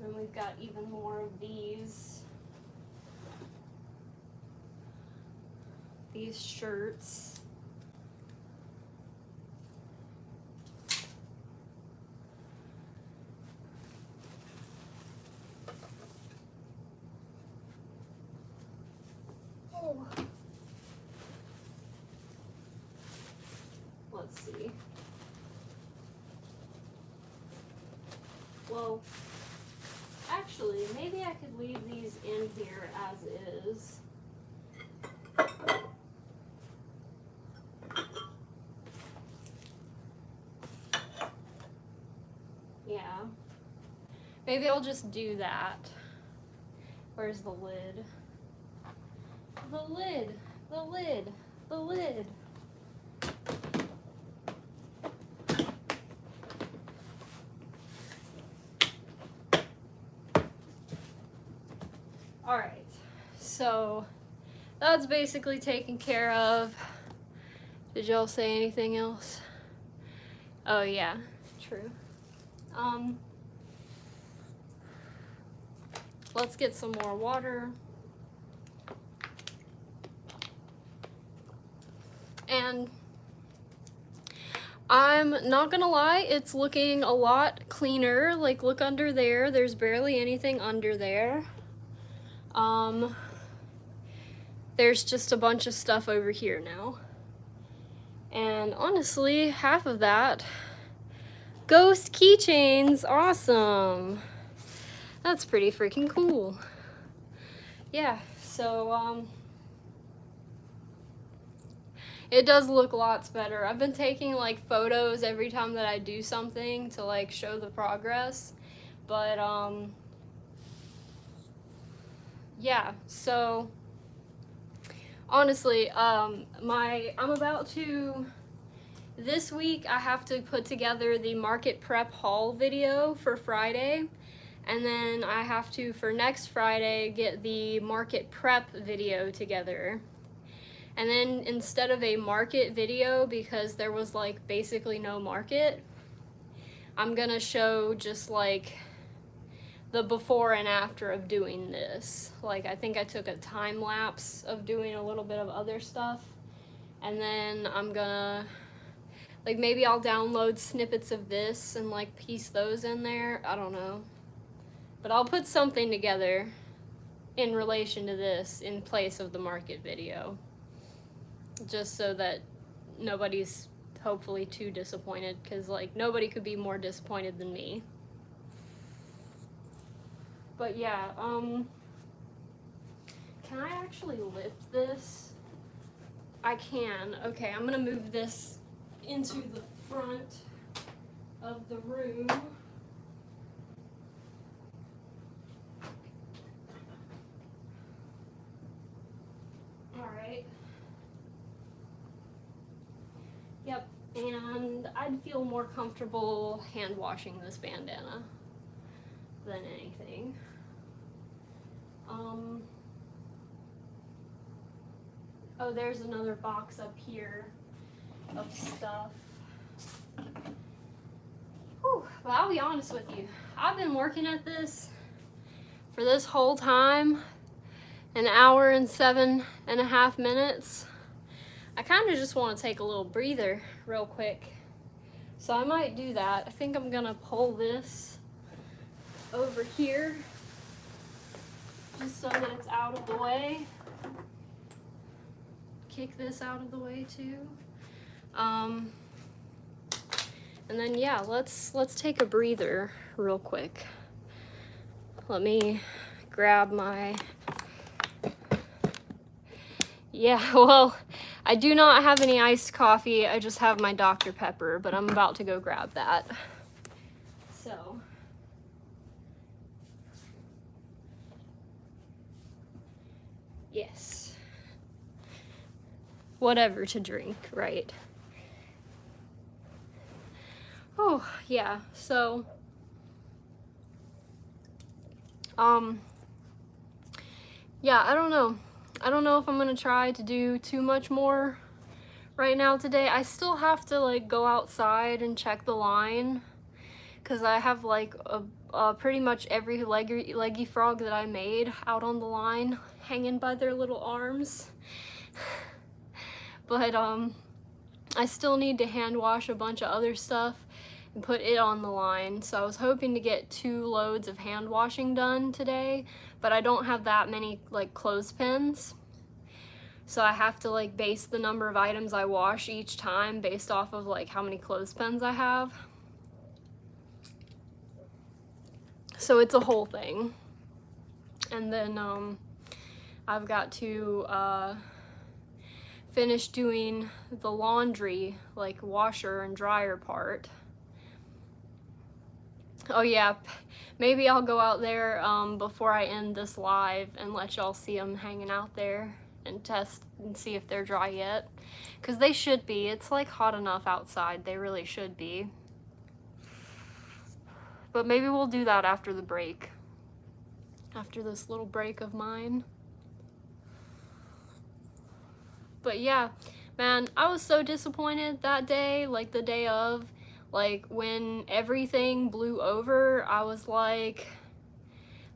then we've got even more of these shirts. Oh. Let's see. Well, actually, maybe I could leave these in here as is. Yeah. Maybe I'll just do that. Where's the lid? The lid! The lid! The lid! Alright, so that's basically taken care of. Did y'all say anything else? Oh yeah, true. Let's get some more water. And I'm not gonna lie, it's looking a lot cleaner. Like, look under there, there's barely anything under there. There's just a bunch of stuff over here now. And honestly, half of that, ghost keychains, awesome. That's pretty freaking cool. Yeah, so, it does look lots better. I've been taking like photos every time that I do something to like show the progress. But yeah, so honestly, I'm about to, this week I have to put together the market prep haul video for Friday. And then I have to, for next Friday, get the market prep video together. And then instead of a market video, because there was like basically no market, I'm gonna show just like the before and after of doing this. Like, I think I took a time lapse of doing a little bit of other stuff. And then I'm gonna, like, maybe I'll download snippets of this and like piece those in there. I don't know. But I'll put something together in relation to this in place of the market video. Just so that nobody's hopefully too disappointed, because like nobody could be more disappointed than me. But yeah, can I actually lift this? I can. Okay, I'm gonna move this into the front of the room. Alright. Yep, and I'd feel more comfortable hand washing this bandana than anything. Oh, there's another box up here of stuff. Whew, but I'll be honest with you, I've been working at this for this whole time, an hour and 7.5 minutes. I kind of just want to take a little breather real quick. So I might do that. I think I'm gonna pull this over here just so that it's out of the way. Kick this out of the way too. And then yeah, let's take a breather real quick. Let me grab my, yeah, well, I do not have any iced coffee. I just have my Dr. Pepper, but I'm about to go grab that. So yes. Whatever to drink, right? Oh, yeah, so, yeah, I don't know. I don't know if I'm gonna try to do too much more right now today. I still have to, like, go outside and check the line, because I have, like, pretty much every leggy frog that I made out on the line, hanging by their little arms. But, I still need to hand wash a bunch of other stuff and put it on the line. So I was hoping to get 2 loads of hand washing done today, but I don't have that many like clothespins. So I have to like base the number of items I wash each time based off of like how many clothespins I have. So it's a whole thing. And then I've got to finish doing the laundry, like washer and dryer part. Oh yeah, maybe I'll go out there before I end this live and let y'all see them hanging out there and test and see if they're dry yet. Because they should be. It's like hot enough outside. They really should be. But maybe we'll do that after the break. After this little break of mine. But yeah, man, I was so disappointed that day, like the day of, like when everything blew over. I was like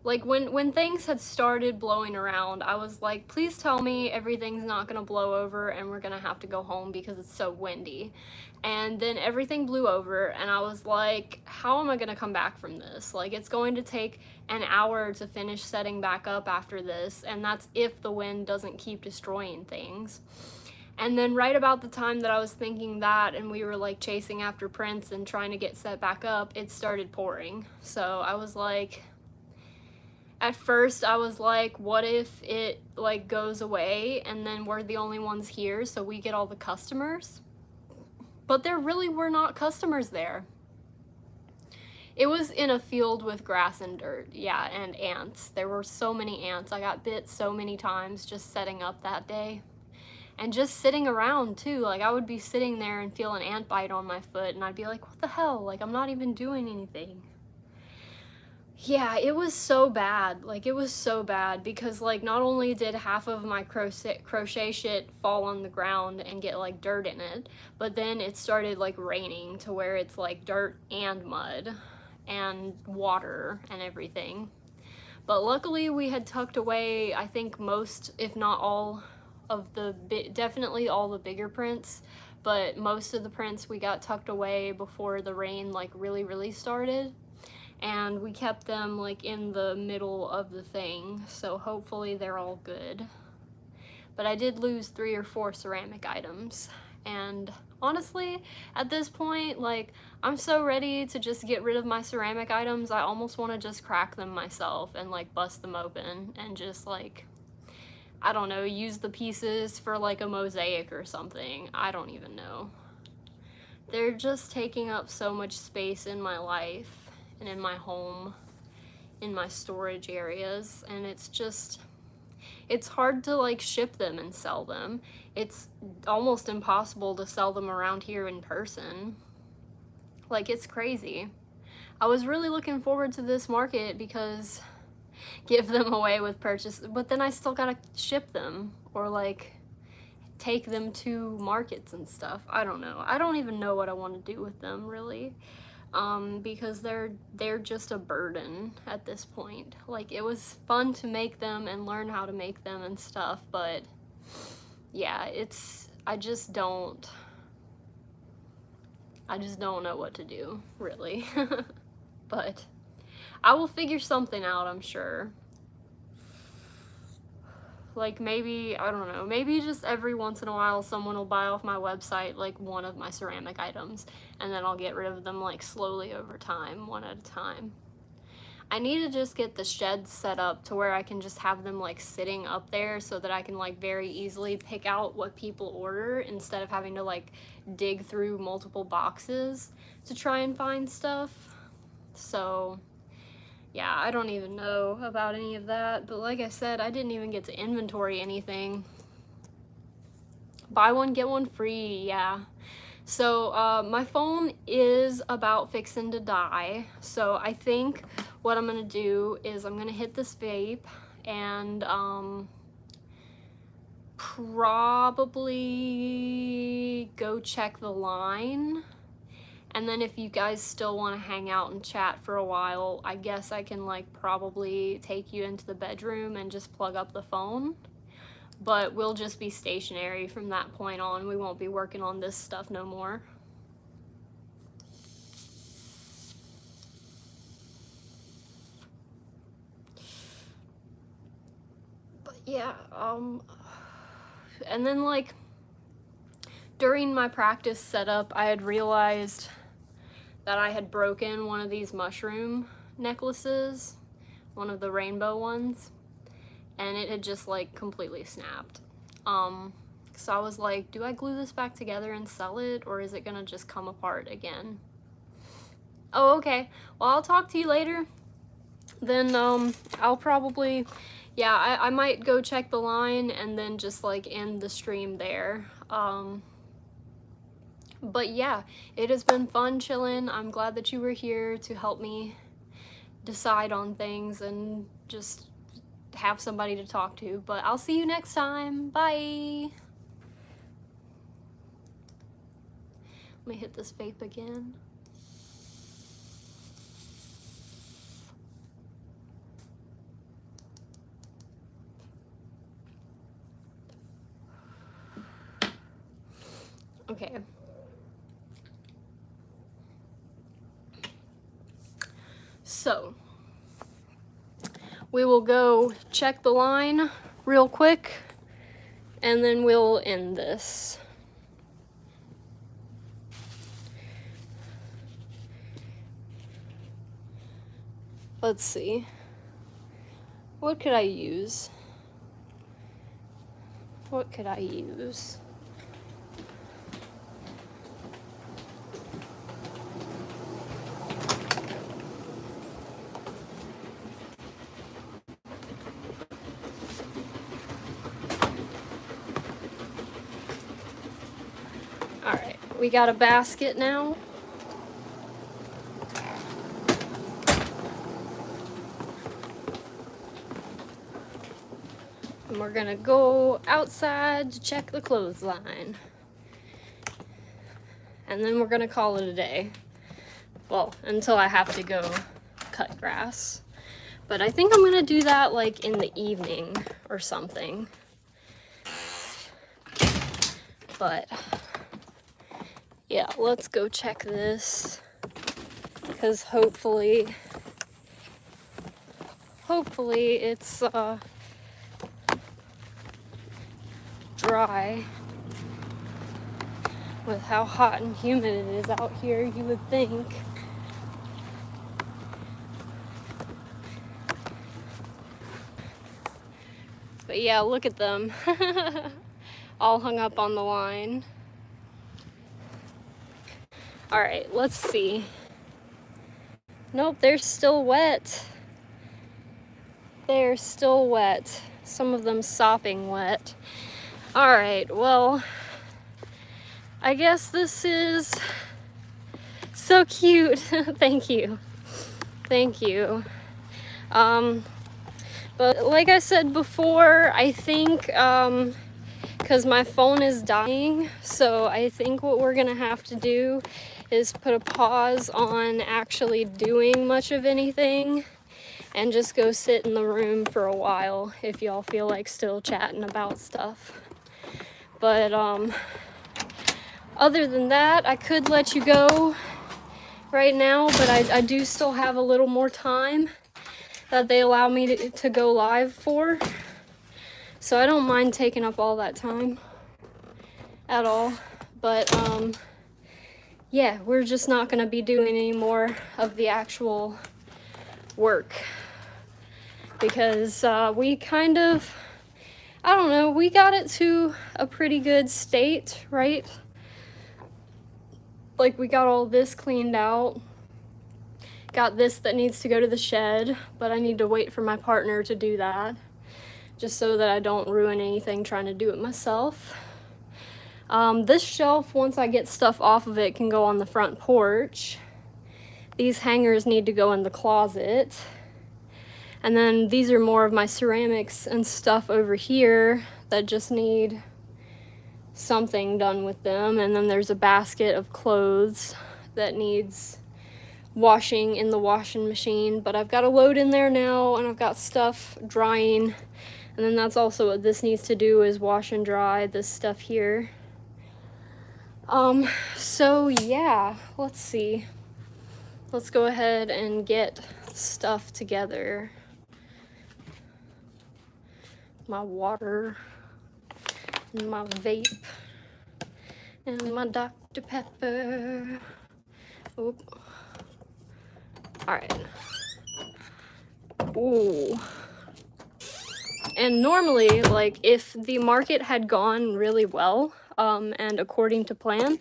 when things had started blowing around, I was like, please tell me everything's not gonna blow over and we're gonna have to go home because it's so windy. And then everything blew over and I was like, how am I gonna come back from this? Like, it's going to take an hour to finish setting back up after this, and that's if the wind doesn't keep destroying things. And then right about the time that I was thinking that and we were like chasing after prints and trying to get set back up, it started pouring. So I was like, at first I was like, what if it like goes away and then we're the only ones here so we get all the customers? But there really were not customers there. It was in a field with grass and dirt, yeah, and ants. There were so many ants. I got bit so many times just setting up that day. And just sitting around too, like I would be sitting there and feel an ant bite on my foot and I'd be like, what the hell? Like I'm not even doing anything. Yeah, it was so bad. Like it was so bad because like not only did half of my crochet shit fall on the ground and get like dirt in it, but then it started like raining to where it's like dirt and mud and water and everything. But luckily we had tucked away, I think most, if not all of the, definitely all the bigger prints, but most of the prints we got tucked away before the rain like really started. And we kept them like in the middle of the thing, so hopefully they're all good. But I did lose 3 or 4 ceramic items, and honestly, at this point, like, I'm so ready to just get rid of my ceramic items, I almost want to just crack them myself and like bust them open and just like, I don't know, use the pieces for like a mosaic or something. I don't even know. They're just taking up so much space in my life and in my home, in my storage areas, and it's just, it's hard to like ship them and sell them. It's almost impossible to sell them around here in person. Like, it's crazy. I was really looking forward to this market because give them away with purchase, but then I still gotta ship them or like take them to markets and stuff. I don't know. I don't even know what I want to do with them really. Because they're just a burden at this point. Like, it was fun to make them and learn how to make them and stuff, but yeah, I just don't know what to do, really. But I will figure something out, I'm sure. Like, maybe, I don't know, maybe just every once in a while someone will buy off my website like one of my ceramic items, and then I'll get rid of them like slowly over time, one at a time. I need to just get the sheds set up to where I can just have them like sitting up there so that I can like very easily pick out what people order instead of having to like dig through multiple boxes to try and find stuff. So yeah, I don't even know about any of that, but like I said, I didn't even get to inventory anything. Buy one, get one free, yeah. So my phone is about fixing to die, so I think what I'm gonna do is I'm gonna hit this vape and probably go check the line. And then if you guys still want to hang out and chat for a while, I guess I can like probably take you into the bedroom and just plug up the phone. But we'll just be stationary from that point on. We won't be working on this stuff no more. But yeah, and then like during my practice setup, I had realized that I had broken one of these mushroom necklaces, one of the rainbow ones, and it had just like completely snapped. So I was like, do I glue this back together and sell it, or is it gonna just come apart again? Oh, okay. Well, I'll talk to you later. Then I'll probably, yeah, I might go check the line and then just like end the stream there. But yeah, it has been fun chilling. I'm glad that you were here to help me decide on things and just have somebody to talk to. But I'll see you next time. Bye. Let me hit this vape again. Okay. So, we will go check the line real quick and then we'll end this. Let's see. What could I use? What could I use? Alright, we got a basket now. And we're gonna go outside to check the clothesline. And then we're gonna call it a day. Well, until I have to go cut grass. But I think I'm gonna do that like in the evening or something. But yeah, let's go check this. Because hopefully it's dry. With how hot and humid it is out here, you would think. But yeah, look at them. All hung up on the line. Alright, let's see. Nope, they're still wet. They're still wet. Some of them sopping wet. Alright, well, I guess this is so cute. Thank you. Thank you. But like I said before, I think, because my phone is dying, so I think what we're gonna have to do is put a pause on actually doing much of anything and just go sit in the room for a while if y'all feel like still chatting about stuff. But other than that, I could let you go right now, but I do still have a little more time that they allow me to go live for. So I don't mind taking up all that time at all. But yeah, we're just not gonna be doing any more of the actual work. Because we kind of, I don't know, we got it to a pretty good state, right? Like we got all this cleaned out. Got this that needs to go to the shed, but I need to wait for my partner to do that. Just so that I don't ruin anything trying to do it myself. This shelf, once I get stuff off of it, can go on the front porch. These hangers need to go in the closet. And then these are more of my ceramics and stuff over here that just need something done with them. And then there's a basket of clothes that needs washing in the washing machine. But I've got a load in there now, and I've got stuff drying. And then that's also what this needs to do, is wash and dry this stuff here. So yeah, let's see. Let's go ahead and get stuff together. My water, and my vape, and my Dr. Pepper. Oop. Alright. Ooh. And normally, like, if the market had gone really well, and according to plan,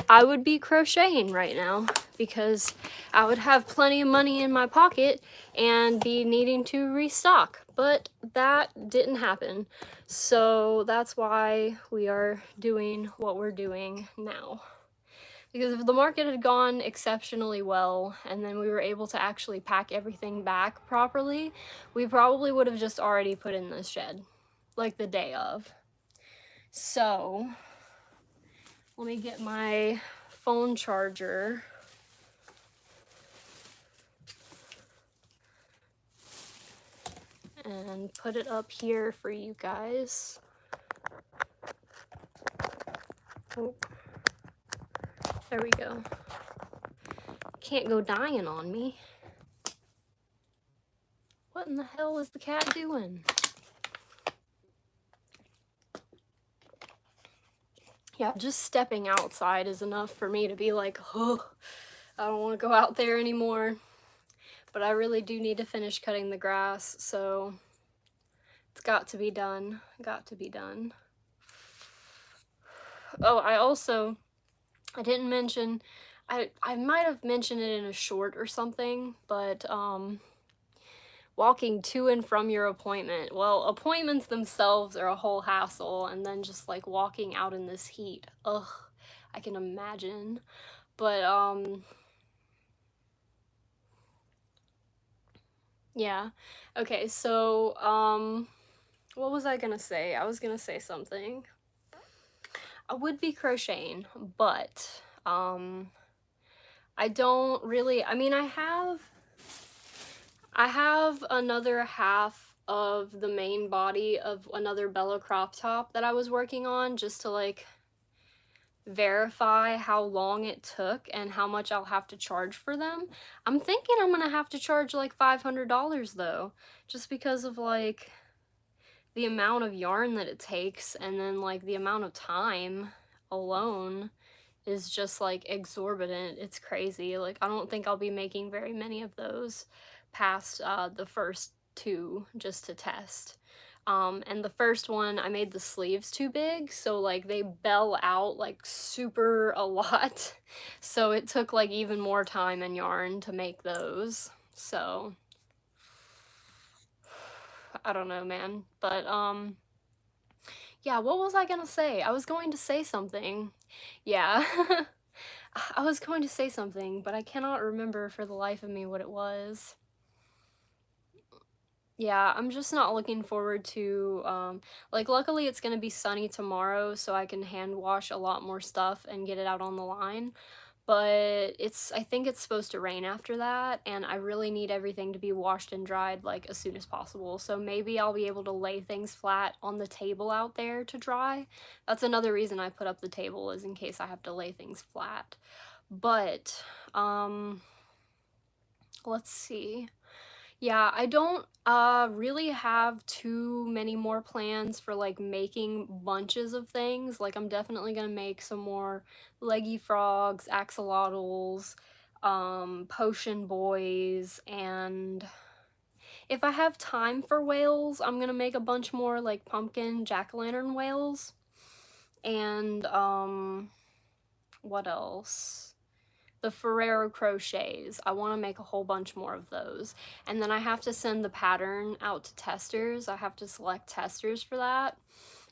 I would be crocheting right now, because I would have plenty of money in my pocket and be needing to restock. But that didn't happen, so that's why we are doing what we're doing now. Because if the market had gone exceptionally well and then we were able to actually pack everything back properly, we probably would have just already put in this shed, like the day of. So, let me get my phone charger. And put it up here for you guys. Oh. There we go. Can't go dying on me. What in the hell is the cat doing? yeah, just stepping outside is enough for me to be like, oh, I don't want to go out there anymore. But I really do need to finish cutting the grass, so it's got to be done. Got to be done. Oh, I didn't mention, I might have mentioned it in a short or something, but walking to and from your appointment. Well, appointments themselves are a whole hassle, and then just like walking out in this heat. Ugh, I can imagine. But yeah. Okay, so what was I gonna say? I was gonna say something. I would be crocheting, but I don't really, I mean, I have another half of the main body of another Bella crop top that I was working on just to like verify how long it took and how much I'll have to charge for them. I'm thinking I'm gonna have to charge like $500 though, just because of like the amount of yarn that it takes, and then like the amount of time alone is just like exorbitant. It's crazy. Like I don't think I'll be making very many of those past the first two just to test. And the first one, I made the sleeves too big, so like they bell out like super a lot. So it took like even more time and yarn to make those. So I don't know, man. But yeah, what was I gonna say? I was going to say something. Yeah. I was going to say something, but I cannot remember for the life of me what it was. Yeah, I'm just not looking forward to, like, luckily it's gonna be sunny tomorrow, so I can hand wash a lot more stuff and get it out on the line. But I think it's supposed to rain after that, and I really need everything to be washed and dried, like, as soon as possible. So maybe I'll be able to lay things flat on the table out there to dry. That's another reason I put up the table, is in case I have to lay things flat. But, let's see. Yeah, I don't really have too many more plans for like making bunches of things. Like I'm definitely gonna make some more leggy frogs, axolotls, potion boys, and if I have time for whales, I'm gonna make a bunch more like pumpkin jack-o'-lantern whales. And what else? The Ferrero crochets. I want to make a whole bunch more of those. And then I have to send the pattern out to testers. I have to select testers for that.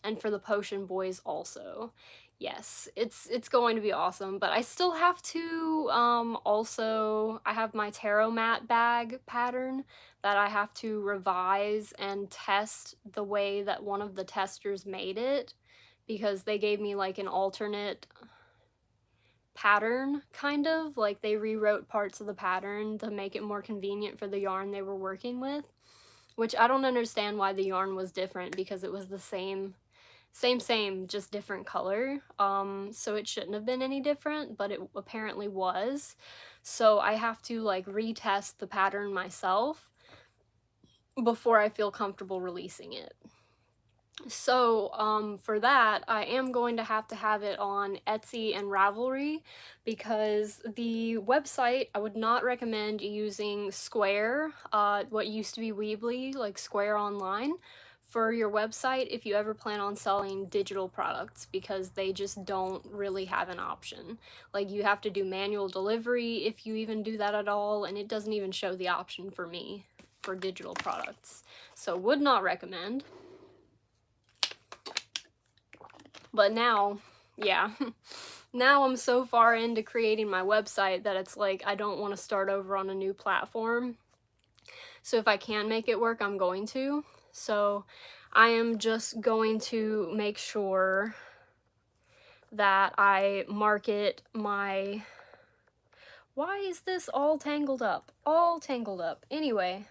And for the potion boys also. Yes, it's going to be awesome, but I still have to also, I have my tarot mat bag pattern that I have to revise and test the way that one of the testers made it, because they gave me like an alternate pattern, kind of like they rewrote parts of the pattern to make it more convenient for the yarn they were working with, which I don't understand why the yarn was different, because it was the same, just different color. So it shouldn't have been any different, but it apparently was. So I have to like retest the pattern myself before I feel comfortable releasing it. So, for that, I am going to have it on Etsy and Ravelry, because the website, I would not recommend using Square, what used to be Weebly, like Square Online, for your website if you ever plan on selling digital products, because they just don't really have an option. Like, you have to do manual delivery if you even do that at all, and it doesn't even show the option for me for digital products. So, would not recommend. But now, yeah, now I'm so far into creating my website that it's like I don't want to start over on a new platform. So if I can make it work, I'm going to. So I am just going to make sure that I market my... Why is this all tangled up? All tangled up. Anyway,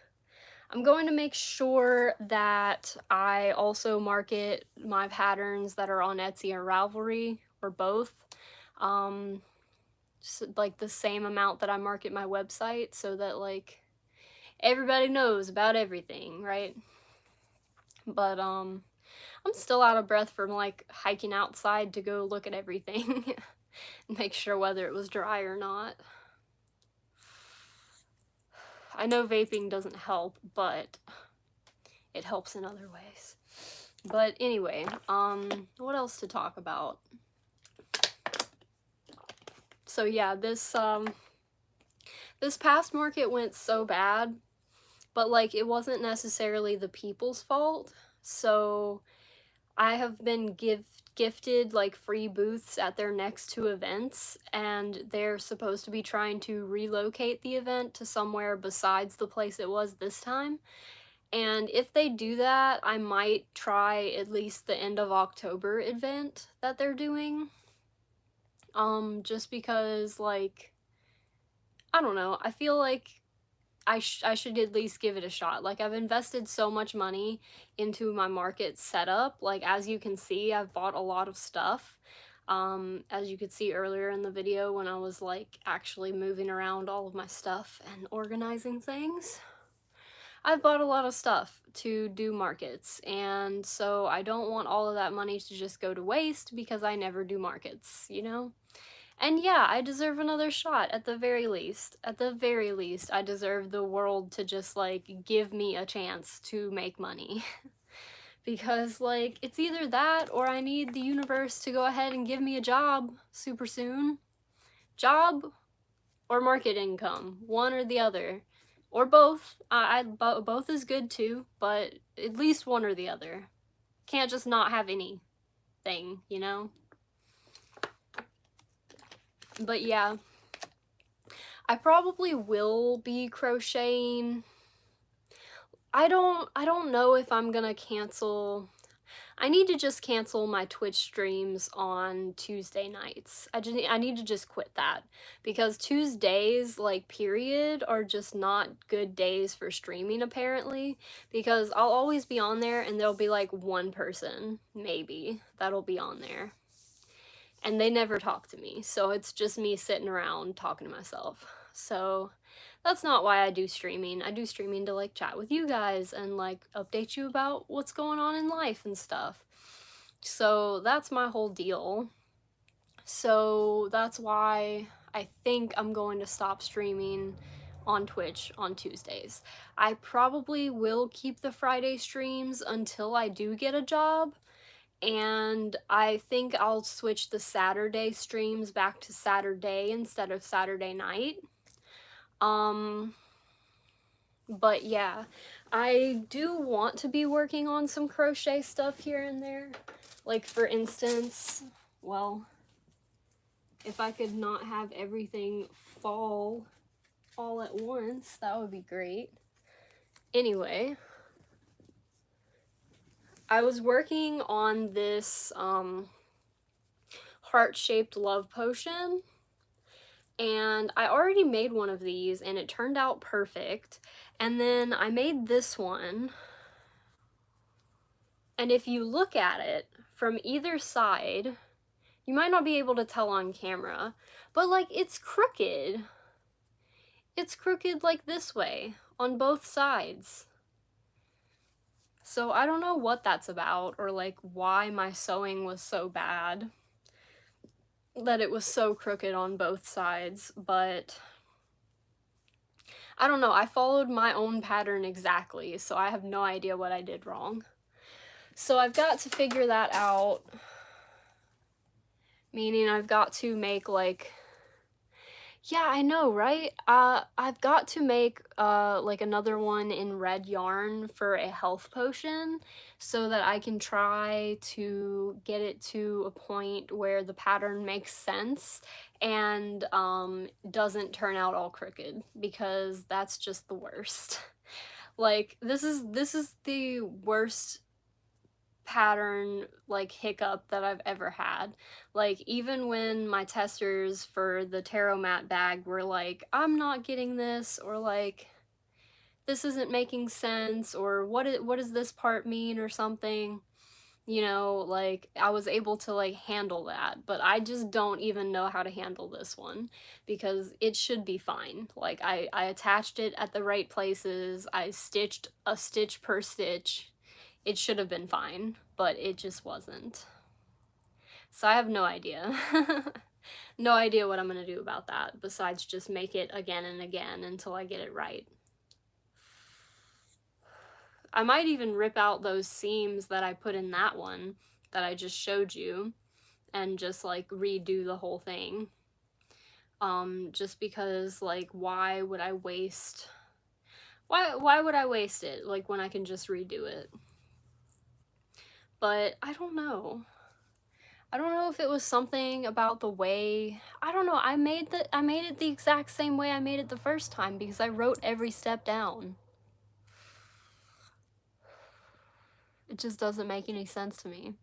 I'm going to make sure that I also market my patterns that are on Etsy or Ravelry, or both, so, like the same amount that I market my website, so that like everybody knows about everything, right? But I'm still out of breath from like hiking outside to go look at everything and make sure whether it was dry or not. I know vaping doesn't help, but it helps in other ways. But anyway, what else to talk about? So yeah, this past market went so bad, but like it wasn't necessarily the people's fault. So I have been gifted like free booths at their next two events, and they're supposed to be trying to relocate the event to somewhere besides the place it was this time. And if they do that, I might try at least the end of October event that they're doing. Just because, like, I don't know, I feel like I should at least give it a shot. Like, I've invested so much money into my market setup. Like, as you can see, I've bought a lot of stuff. As you could see earlier in the video when I was, like, actually moving around all of my stuff and organizing things. I've bought a lot of stuff to do markets, and so I don't want all of that money to just go to waste because I never do markets, you know? And yeah, I deserve another shot at the very least. At the very least, I deserve the world to just like give me a chance to make money. Because like, it's either that or I need the universe to go ahead and give me a job super soon. Job or market income, one or the other. Or both. Both is good too, but at least one or the other. Can't just not have anything, you know? But yeah, I probably will be crocheting. I don't know if I'm gonna cancel. I need to just cancel my Twitch streams on Tuesday nights. I need to just quit that, because Tuesdays, like, period, are just not good days for streaming apparently, because I'll always be on there and there'll be like one person, maybe, that'll be on there. And they never talk to me, so it's just me sitting around talking to myself. So that's not why I do streaming. I do streaming to like chat with you guys and like update you about what's going on in life and stuff. So that's my whole deal. So that's why I think I'm going to stop streaming on Twitch on Tuesdays. I probably will keep the Friday streams until I do get a job, and I think I'll switch the Saturday streams back to Saturday instead of Saturday night. But yeah, I do want to be working on some crochet stuff here and there. Like, for instance, well, if I could not have everything fall all at once, that would be great. Anyway, I was working on this heart-shaped love potion, and I already made one of these and it turned out perfect. And then I made this one, and if you look at it from either side, you might not be able to tell on camera, but like, it's crooked. It's crooked like this way on both sides. So I don't know what that's about, or like why my sewing was so bad that it was so crooked on both sides, but I don't know. I followed my own pattern exactly, so I have no idea what I did wrong. So I've got to figure that out, meaning I've got to make like, yeah, I know, right? I've got to make like another one in red yarn for a health potion so that I can try to get it to a point where the pattern makes sense and doesn't turn out all crooked, because that's just the worst. Like, this is the worst pattern like hiccup that I've ever had. Like, even when my testers for the tarot mat bag were like, I'm not getting this, or like, this isn't making sense, or what does this part mean, or something, you know, like, I was able to like handle that. But I just don't even know how to handle this one, because it should be fine. Like, I attached it at the right places, I stitched a stitch per stitch, it should have been fine, but it just wasn't. So I have no idea. No idea what I'm gonna do about that, besides just make it again and again until I get it right. I might even rip out those seams that I put in that one that I just showed you and just like redo the whole thing. Just because, like, why would I waste it, like, when I can just redo it? But I don't know. I don't know if it was something about the way, I don't know, I made it the exact same way I made it the first time because I wrote every step down. It just doesn't make any sense to me.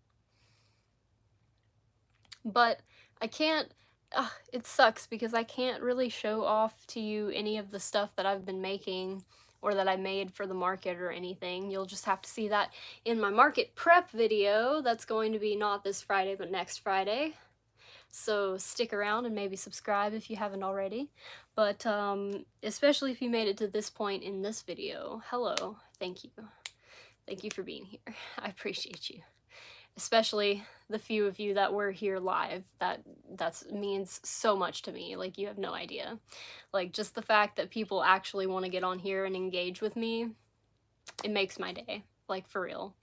But I can't, it sucks because I can't really show off to you any of the stuff that I've been making or that I made for the market or anything. You'll just have to see that in my market prep video that's going to be not this Friday but next Friday. So stick around and maybe subscribe if you haven't already. But especially if you made it to this point in this video, hello, thank you. Thank you for being here. I appreciate you. Especially the few of you that were here live. That means so much to me. Like, you have no idea. Like, just the fact that people actually want to get on here and engage with me, it makes my day. Like, for real.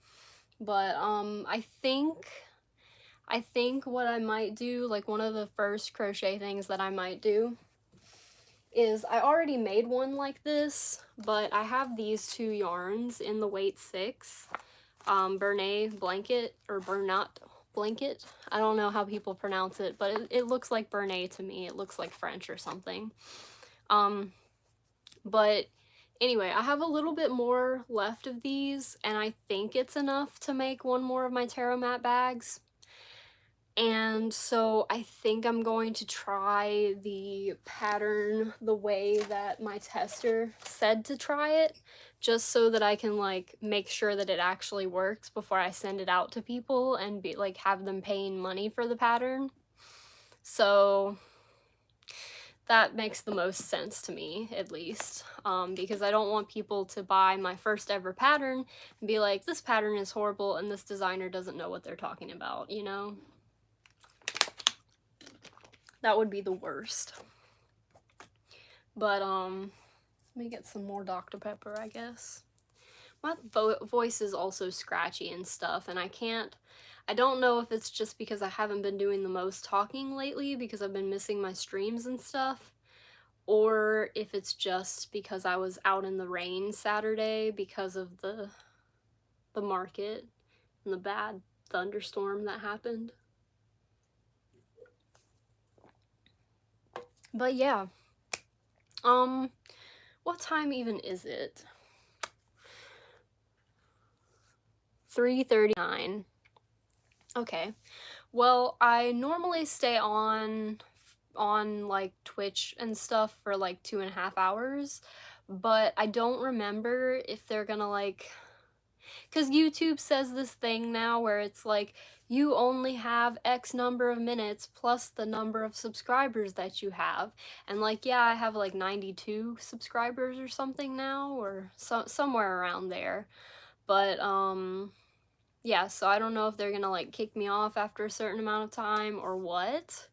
But I think what I might do, like, one of the first crochet things that I might do is, I already made one like this, but I have these two yarns in the weight 6. Bernat blanket, or Bernat blanket. I don't know how people pronounce it, but it looks like Bernat to me. It looks like French or something. But anyway, I have a little bit more left of these, and I think it's enough to make one more of my Tarot Mat bags. And so I think I'm going to try the pattern the way that my tester said to try it, just so that I can, like, make sure that it actually works before I send it out to people and be like, have them paying money for the pattern. So that makes the most sense to me, at least, because I don't want people to buy my first ever pattern and be like, this pattern is horrible and this designer doesn't know what they're talking about, you know? That would be the worst. But, let me get some more Dr. Pepper, I guess. My voice is also scratchy and stuff, and I don't know if it's just because I haven't been doing the most talking lately because I've been missing my streams and stuff, or if it's just because I was out in the rain Saturday because of the market and the bad thunderstorm that happened. But yeah, what time even is it? 3:39. Okay, well, I normally stay on like Twitch and stuff for like 2.5 hours, but I don't remember if they're gonna, like, because YouTube says this thing now where it's like, you only have X number of minutes plus the number of subscribers that you have. And, like, yeah, I have like 92 subscribers or something now, or somewhere around there. But, yeah, so I don't know if they're gonna, like, kick me off after a certain amount of time or what.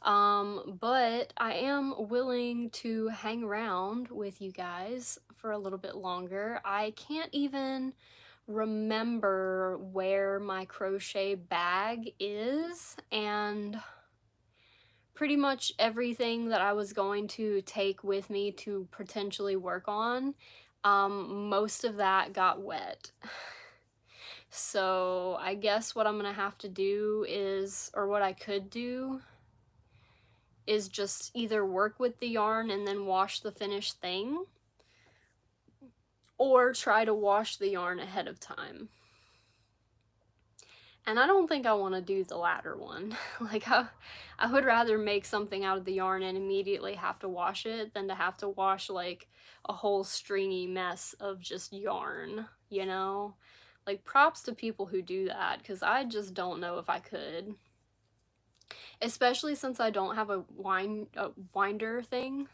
But I am willing to hang around with you guys for a little bit longer. I can't even remember where my crochet bag is, and pretty much everything that I was going to take with me to potentially work on, most of that got wet. So I guess what I'm gonna have to do is, or what I could do, is just either work with the yarn and then wash the finished thing, or try to wash the yarn ahead of time. And I don't think I want to do the latter one. Like, I would rather make something out of the yarn and immediately have to wash it than to have to wash, like, a whole stringy mess of just yarn, you know? Like, props to people who do that, because I just don't know if I could. Especially since I don't have a winder thing.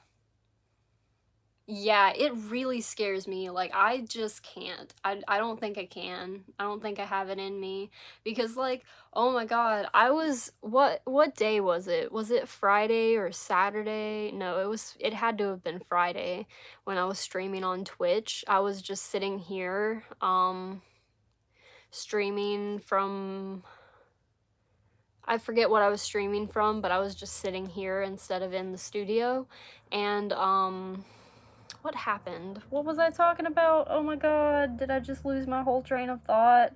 Yeah, it really scares me. Like, I just can't. I don't think I can. I don't think I have it in me because like, oh my God, I was what day was it? Was it Friday or Saturday? No, it had to have been Friday when I was streaming on Twitch. I was just sitting here streaming from I forget what I was streaming from, but I was just sitting here instead of in the studio and what happened? What was I talking about? Oh my God, did I just lose my whole train of thought?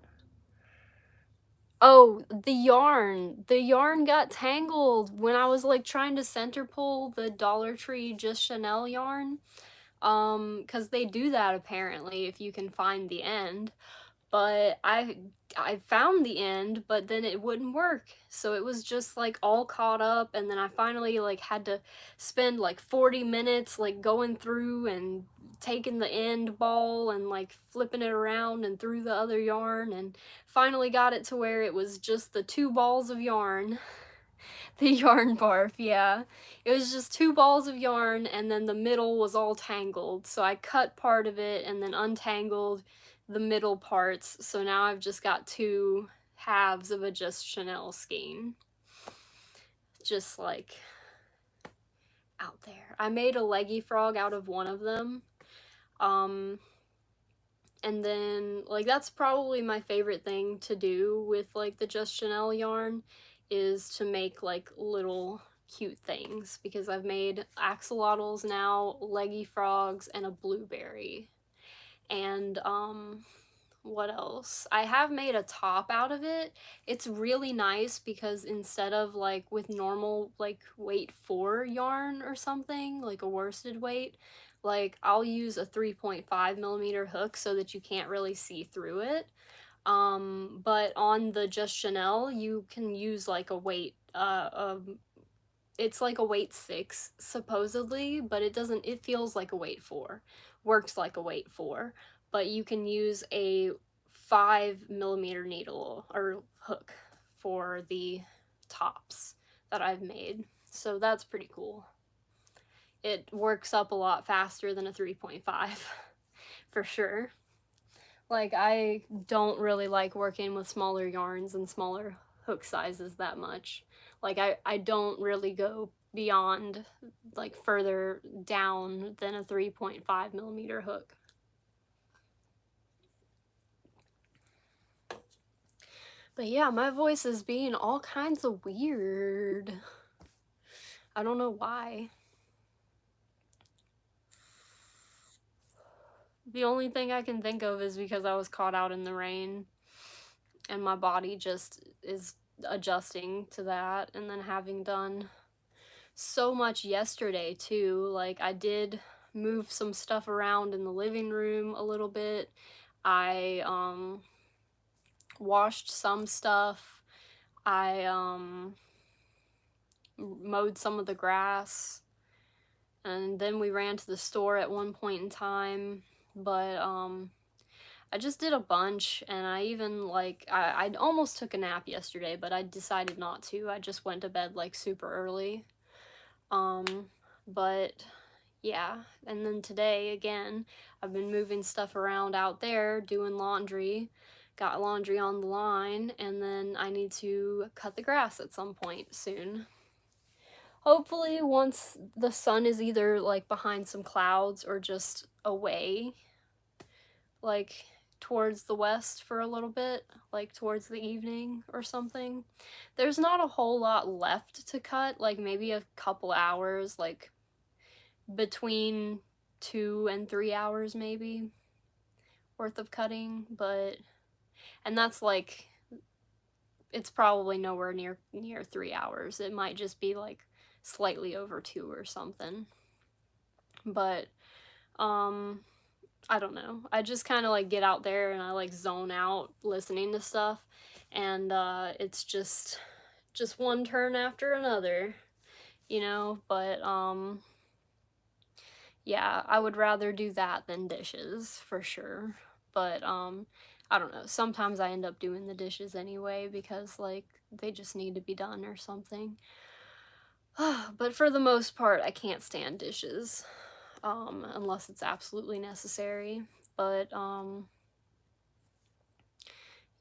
Oh, the yarn. The yarn got tangled when I was like trying to center pull the Dollar Tree Just Chanel yarn. Cause they do that apparently if you can find the end. But I found the end, but then it wouldn't work. So it was just like all caught up, and then I finally like had to spend like 40 minutes like going through and taking the end ball and like flipping it around and through the other yarn, and finally got it to where it was just the two balls of yarn. The yarn barf, yeah. It was just two balls of yarn and then the middle was all tangled. So I cut part of it and then untangled the middle parts. So now I've just got two halves of a Just Chanel skein. Just like out there. I made a leggy frog out of one of them. And then like that's probably my favorite thing to do with like the Just Chanel yarn is to make like little cute things, because I've made axolotls now, leggy frogs, and a blueberry. And what else? I have made a top out of it. It's really nice because instead of like with normal like weight 4 yarn or something, like a worsted weight, like I'll use a 3.5 millimeter hook so that you can't really see through it. But on the Just Chanel, you can use like a weight, it's like a weight 6 supposedly, but it feels like a weight 4, works like a weight 4, but you can use a 5 millimeter needle or hook for the tops that I've made. So that's pretty cool. It works up a lot faster than a 3.5 for sure. Like, I don't really like working with smaller yarns and smaller hook sizes that much. Like, I don't really go beyond, like, further down than a 3.5 millimeter hook. But yeah, my voice is being all kinds of weird. I don't know why. The only thing I can think of is because I was caught out in the rain and my body just is adjusting to that, and then having done so much yesterday too. Like, I did move some stuff around in the living room a little bit. I washed some stuff. I mowed some of the grass. And then we ran to the store at one point in time, but I just did a bunch, and I even like I almost took a nap yesterday, but I decided not to. I just went to bed like super early. But yeah, and then today again, I've been moving stuff around out there, doing laundry, got laundry on the line, and then I need to cut the grass at some point soon. Hopefully once the sun is either like behind some clouds or just away, like towards the west for a little bit, like towards the evening or something. There's not a whole lot left to cut, like maybe a couple hours, like between 2 and 3 hours maybe worth of cutting, but and that's like it's probably nowhere near 3 hours. It might just be like slightly over 2 or something. But I don't know. I just kind of like get out there and I like zone out listening to stuff, and it's just one turn after another, you know, but yeah, I would rather do that than dishes for sure. But I don't know. Sometimes I end up doing the dishes anyway because like they just need to be done or something. But for the most part, I can't stand dishes. unless it's absolutely necessary. But,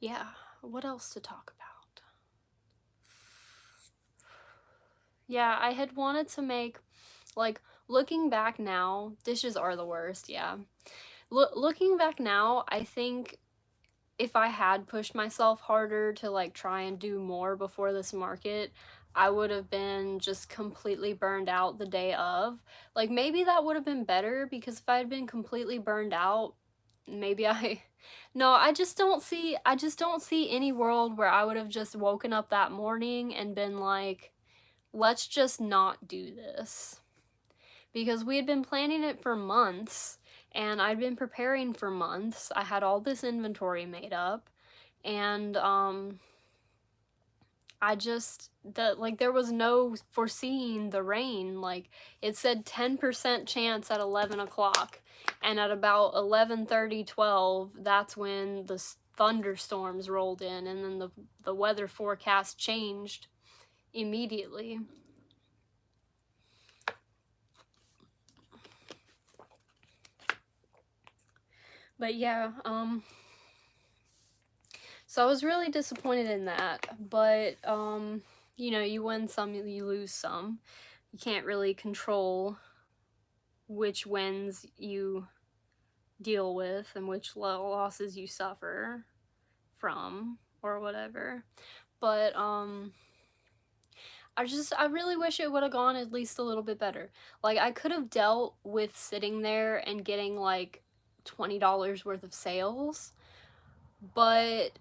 yeah, what else to talk about? Yeah, I had wanted to make, like, looking back now, dishes are the worst, yeah. Looking back now, I think if I had pushed myself harder to, like, try and do more before this market, I would have been just completely burned out the day of. Like, maybe that would have been better, because if I had been completely burned out, maybe I no, I just don't see any world where I would have just woken up that morning and been like, "Let's just not do this." Because we had been planning it for months, and I'd been preparing for months. I had all this inventory made up, and there was no foreseeing the rain. Like, it said 10% chance at 11 o'clock, and at about 11:30, 12, that's when the thunderstorms rolled in, and then the weather forecast changed immediately. But yeah, so I was really disappointed in that, but, you know, you win some, you lose some. You can't really control which wins you deal with and which losses you suffer from, or whatever. But, I really wish it would have gone at least a little bit better. Like, I could have dealt with sitting there and getting, like, $20 worth of sales, but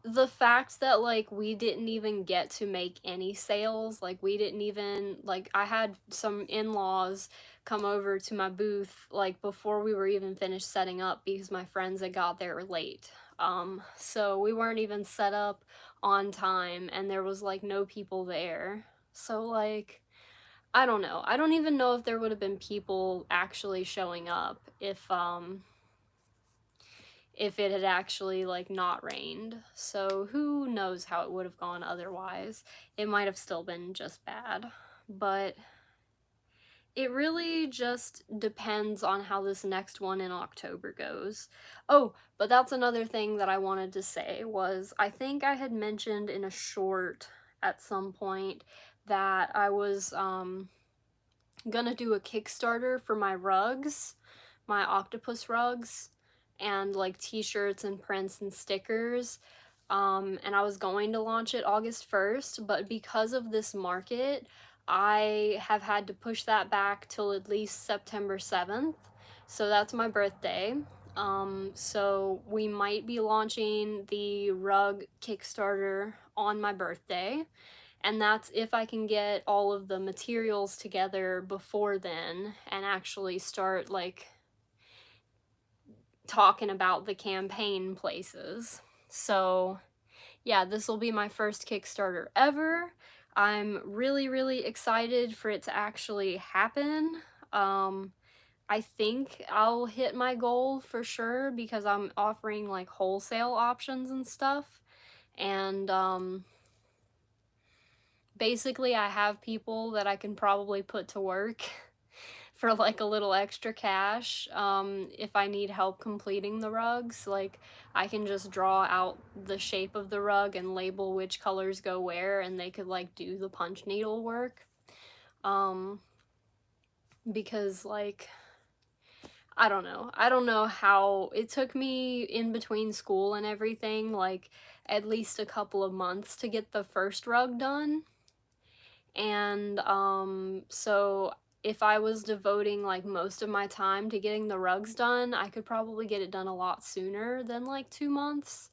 the fact that, like, we didn't even get to make any sales, like, we didn't even, like, I had some in-laws come over to my booth, like, before we were even finished setting up, because my friends had got there late. So we weren't even set up on time, and there was, like, no people there. So, like, I don't know. I don't even know if there would have been people actually showing up if it had actually, like, not rained. So who knows how it would have gone otherwise. It might have still been just bad. But it really just depends on how this next one in October goes. Oh, but that's another thing that I wanted to say was, I think I had mentioned in a short at some point that I was gonna do a Kickstarter for my rugs, my octopus rugs, and, like, t-shirts and prints and stickers, and I was going to launch it August 1st, but because of this market, I have had to push that back till at least September 7th, so that's my birthday. So we might be launching the rug Kickstarter on my birthday, and that's if I can get all of the materials together before then and actually start, like, talking about the campaign places. So yeah, this will be my first Kickstarter ever. I'm really, really excited for it to actually happen. I think I'll hit my goal for sure, because I'm offering, like, wholesale options and stuff, and basically I have people that I can probably put to work for, like, a little extra cash, if I need help completing the rugs. Like, I can just draw out the shape of the rug and label which colors go where, and they could, like, do the punch needle work. Because, like, I don't know how it took me in between school and everything, like, at least a couple of months to get the first rug done. And so if I was devoting, like, most of my time to getting the rugs done, I could probably get it done a lot sooner than, like, 2 months.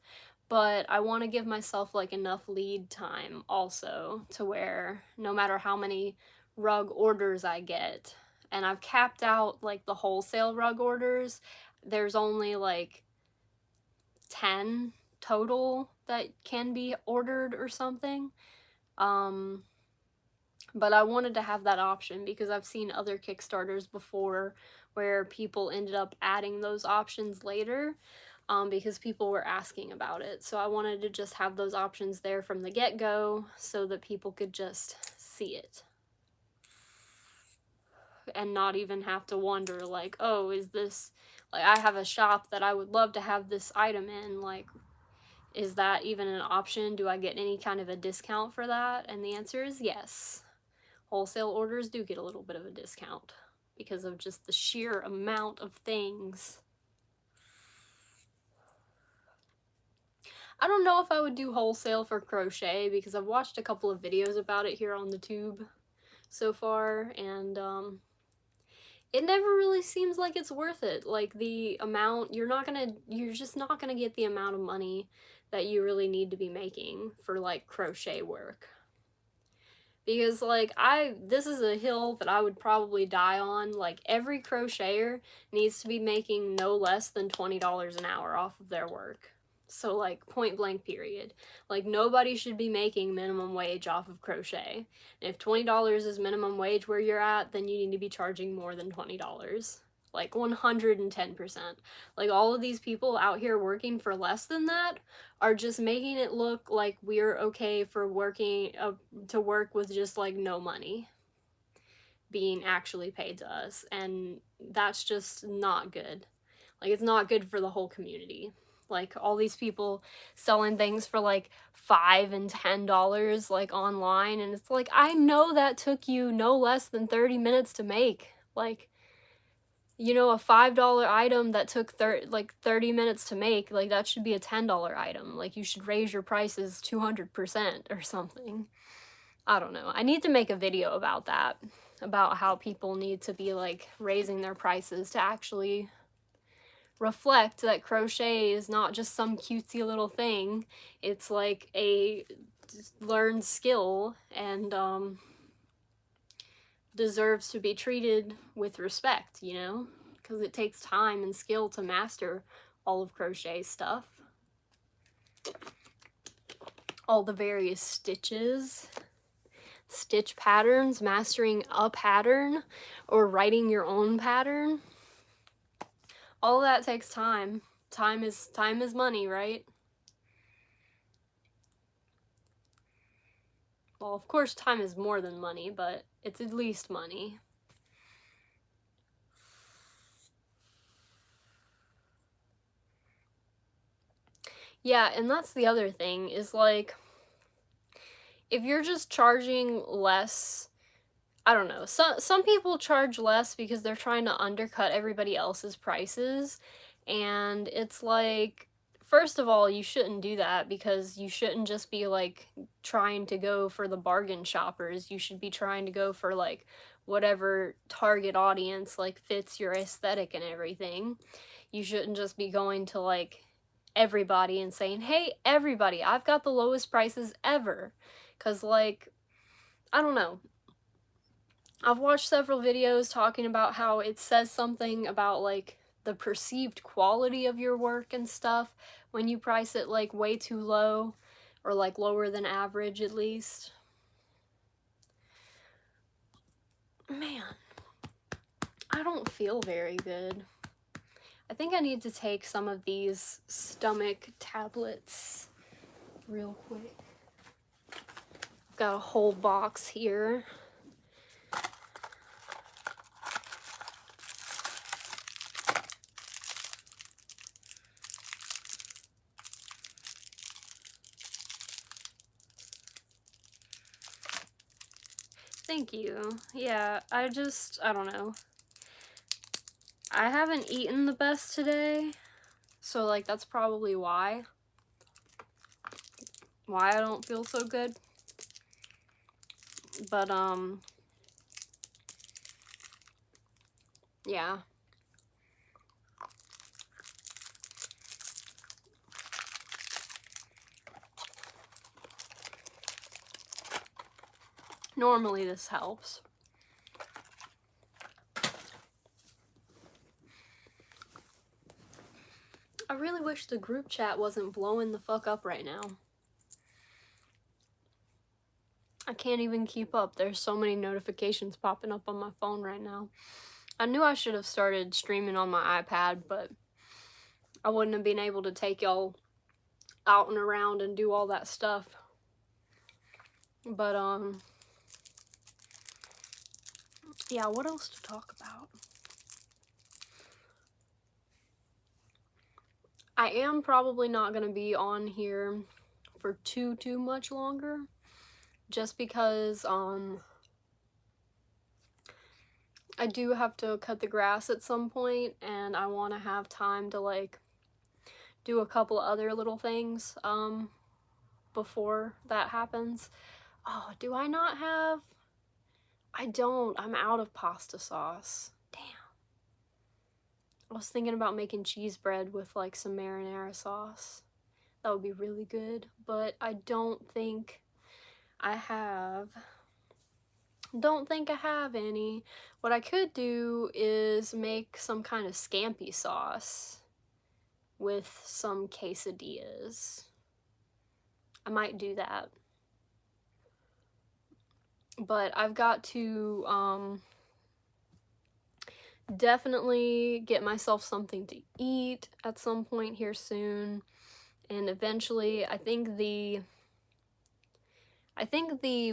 But I want to give myself, like, enough lead time also, to where no matter how many rug orders I get, and I've capped out, like, the wholesale rug orders, there's only, like, 10 total that can be ordered or something. But I wanted to have that option because I've seen other Kickstarters before where people ended up adding those options later, because people were asking about it. So I wanted to just have those options there from the get-go so that people could just see it. and not even have to wonder, like, oh, is this, like, I have a shop that I would love to have this item in, like, is that even an option? Do I get any kind of a discount for that? And the answer is yes. Wholesale orders do get a little bit of a discount because of just the sheer amount of things. I don't know if I would do wholesale for crochet because I've watched a couple of videos about it here on the tube so far, and it never really seems like it's worth it. Like, the amount, you're just not gonna get the amount of money that you really need to be making for, like, crochet work. Because, like, this is a hill that I would probably die on. Like, every crocheter needs to be making no less than $20 an hour off of their work. So, like, point blank period. Like, nobody should be making minimum wage off of crochet. And if $20 is minimum wage where you're at, then you need to be charging more than $20. Like, 110%. Like, all of these people out here working for less than that are just making it look like we're okay for working, to work with just, like, no money being actually paid to us. And that's just not good. Like, it's not good for the whole community. Like, all these people selling things for, like, $5 and $10, like, online, and it's like, I know that took you no less than 30 minutes to make. Like, you know, a $5 item that took 30 minutes to make, like, that should be a $10 item. Like, you should raise your prices 200% or something. I don't know. I need to make a video about that, about how people need to be, like, raising their prices to actually reflect that crochet is not just some cutesy little thing. It's like a learned skill, and deserves to be treated with respect, you know? Because it takes time and skill to master all of crochet stuff. All the various stitches, stitch patterns, mastering a pattern, or writing your own pattern. All that takes time. Time is money, right? Well, of course time is more than money, but it's at least money. Yeah, and that's the other thing, is like, if you're just charging less, I don't know, some people charge less because they're trying to undercut everybody else's prices, and it's like, first of all, you shouldn't do that, because you shouldn't just be, like, trying to go for the bargain shoppers. You should be trying to go for, like, whatever target audience, like, fits your aesthetic and everything. You shouldn't just be going to, like, everybody and saying, hey, everybody, I've got the lowest prices ever. Because, like, I don't know. I've watched several videos talking about how it says something about, like, the perceived quality of your work and stuff when you price it, like, way too low, or, like, lower than average at least. Man, I don't feel very good. I think I need to take some of these stomach tablets real quick. I've got a whole box here. Thank you. Yeah, I don't know. I haven't eaten the best today, so, like, that's probably why I don't feel so good. But, yeah. Normally this helps. I really wish the group chat wasn't blowing the fuck up right now. I can't even keep up. There's so many notifications popping up on my phone right now. I knew I should have started streaming on my iPad, but I wouldn't have been able to take y'all out and around and do all that stuff. But, yeah, what else to talk about? I am probably not going to be on here for too much longer, just because I do have to cut the grass at some point, and I want to have time to like do a couple other little things before that happens. Oh, do I not have? I don't. I'm out of pasta sauce. Damn. I was thinking about making cheese bread with like some marinara sauce. That would be really good, but I don't think I have any. What I could do is make some kind of scampi sauce with some quesadillas. I might do that. But I've got to definitely get myself something to eat at some point here soon. And eventually, I think the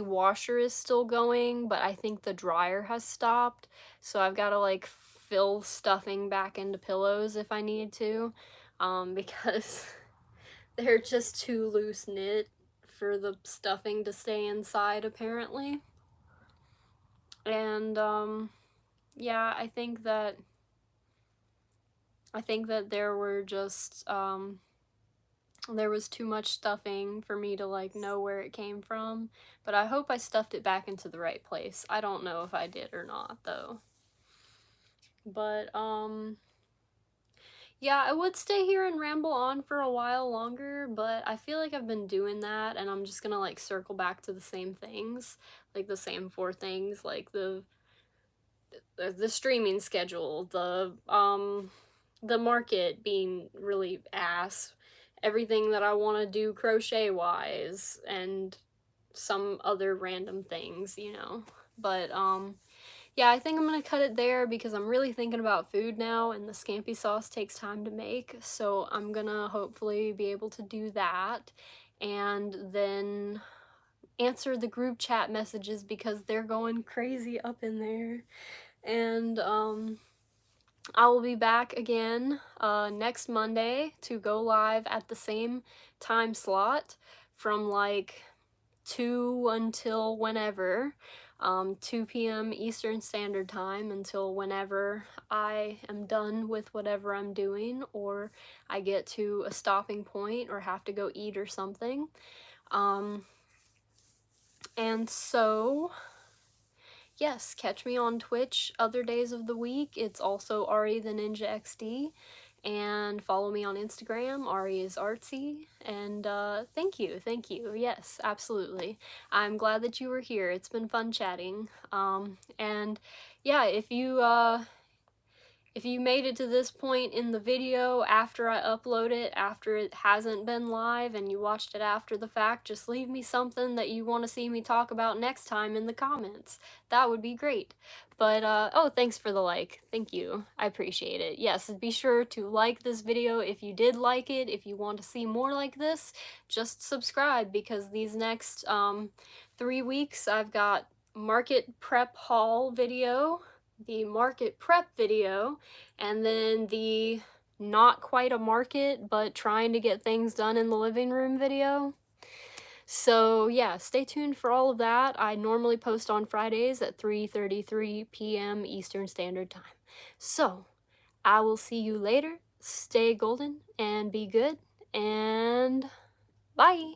washer is still going, but I think the dryer has stopped. So I've got to like fill stuffing back into pillows if I need to, because they're just too loose knit for the stuffing to stay inside apparently. And yeah, I think that there were just there was too much stuffing for me to like know where it came from, but I hope I stuffed it back into the right place. I don't know if I did or not though. But yeah, I would stay here and ramble on for a while longer, but I feel like I've been doing that, and I'm just gonna like circle back to the same things, like the same 4 things, like the streaming schedule, the market being really ass, everything that I want to do crochet wise, and some other random things, you know. But yeah, I think I'm gonna cut it there because I'm really thinking about food now, and the scampi sauce takes time to make, so I'm gonna hopefully be able to do that and then answer the group chat messages because they're going crazy up in there. And I will be back again next Monday to go live at the same time slot from like 2 until whenever, 2 p.m. Eastern Standard Time until whenever I am done with whatever I'm doing, or I get to a stopping point or have to go eat or something. And so yes, catch me on Twitch other days of the week. It's also Ari the Ninja XD. And follow me on Instagram, Ari is Artsy. And thank you. Yes, absolutely. I'm glad that you were here. It's been fun chatting. And yeah, if you made it to this point in the video after I upload it, after it hasn't been live, and you watched it after the fact, just leave me something that you want to see me talk about next time in the comments. That would be great. But, oh, thanks for the like. Thank you. I appreciate it. Yes, be sure to like this video if you did like it. If you want to see more like this, just subscribe, because these next 3 weeks I've got market prep haul video, the market prep video, and then the not quite a market but trying to get things done in the living room video. So yeah, stay tuned for all of that. I normally post on Fridays at 3:33 p.m. Eastern Standard Time. So I will see you later. Stay golden and be good, and bye!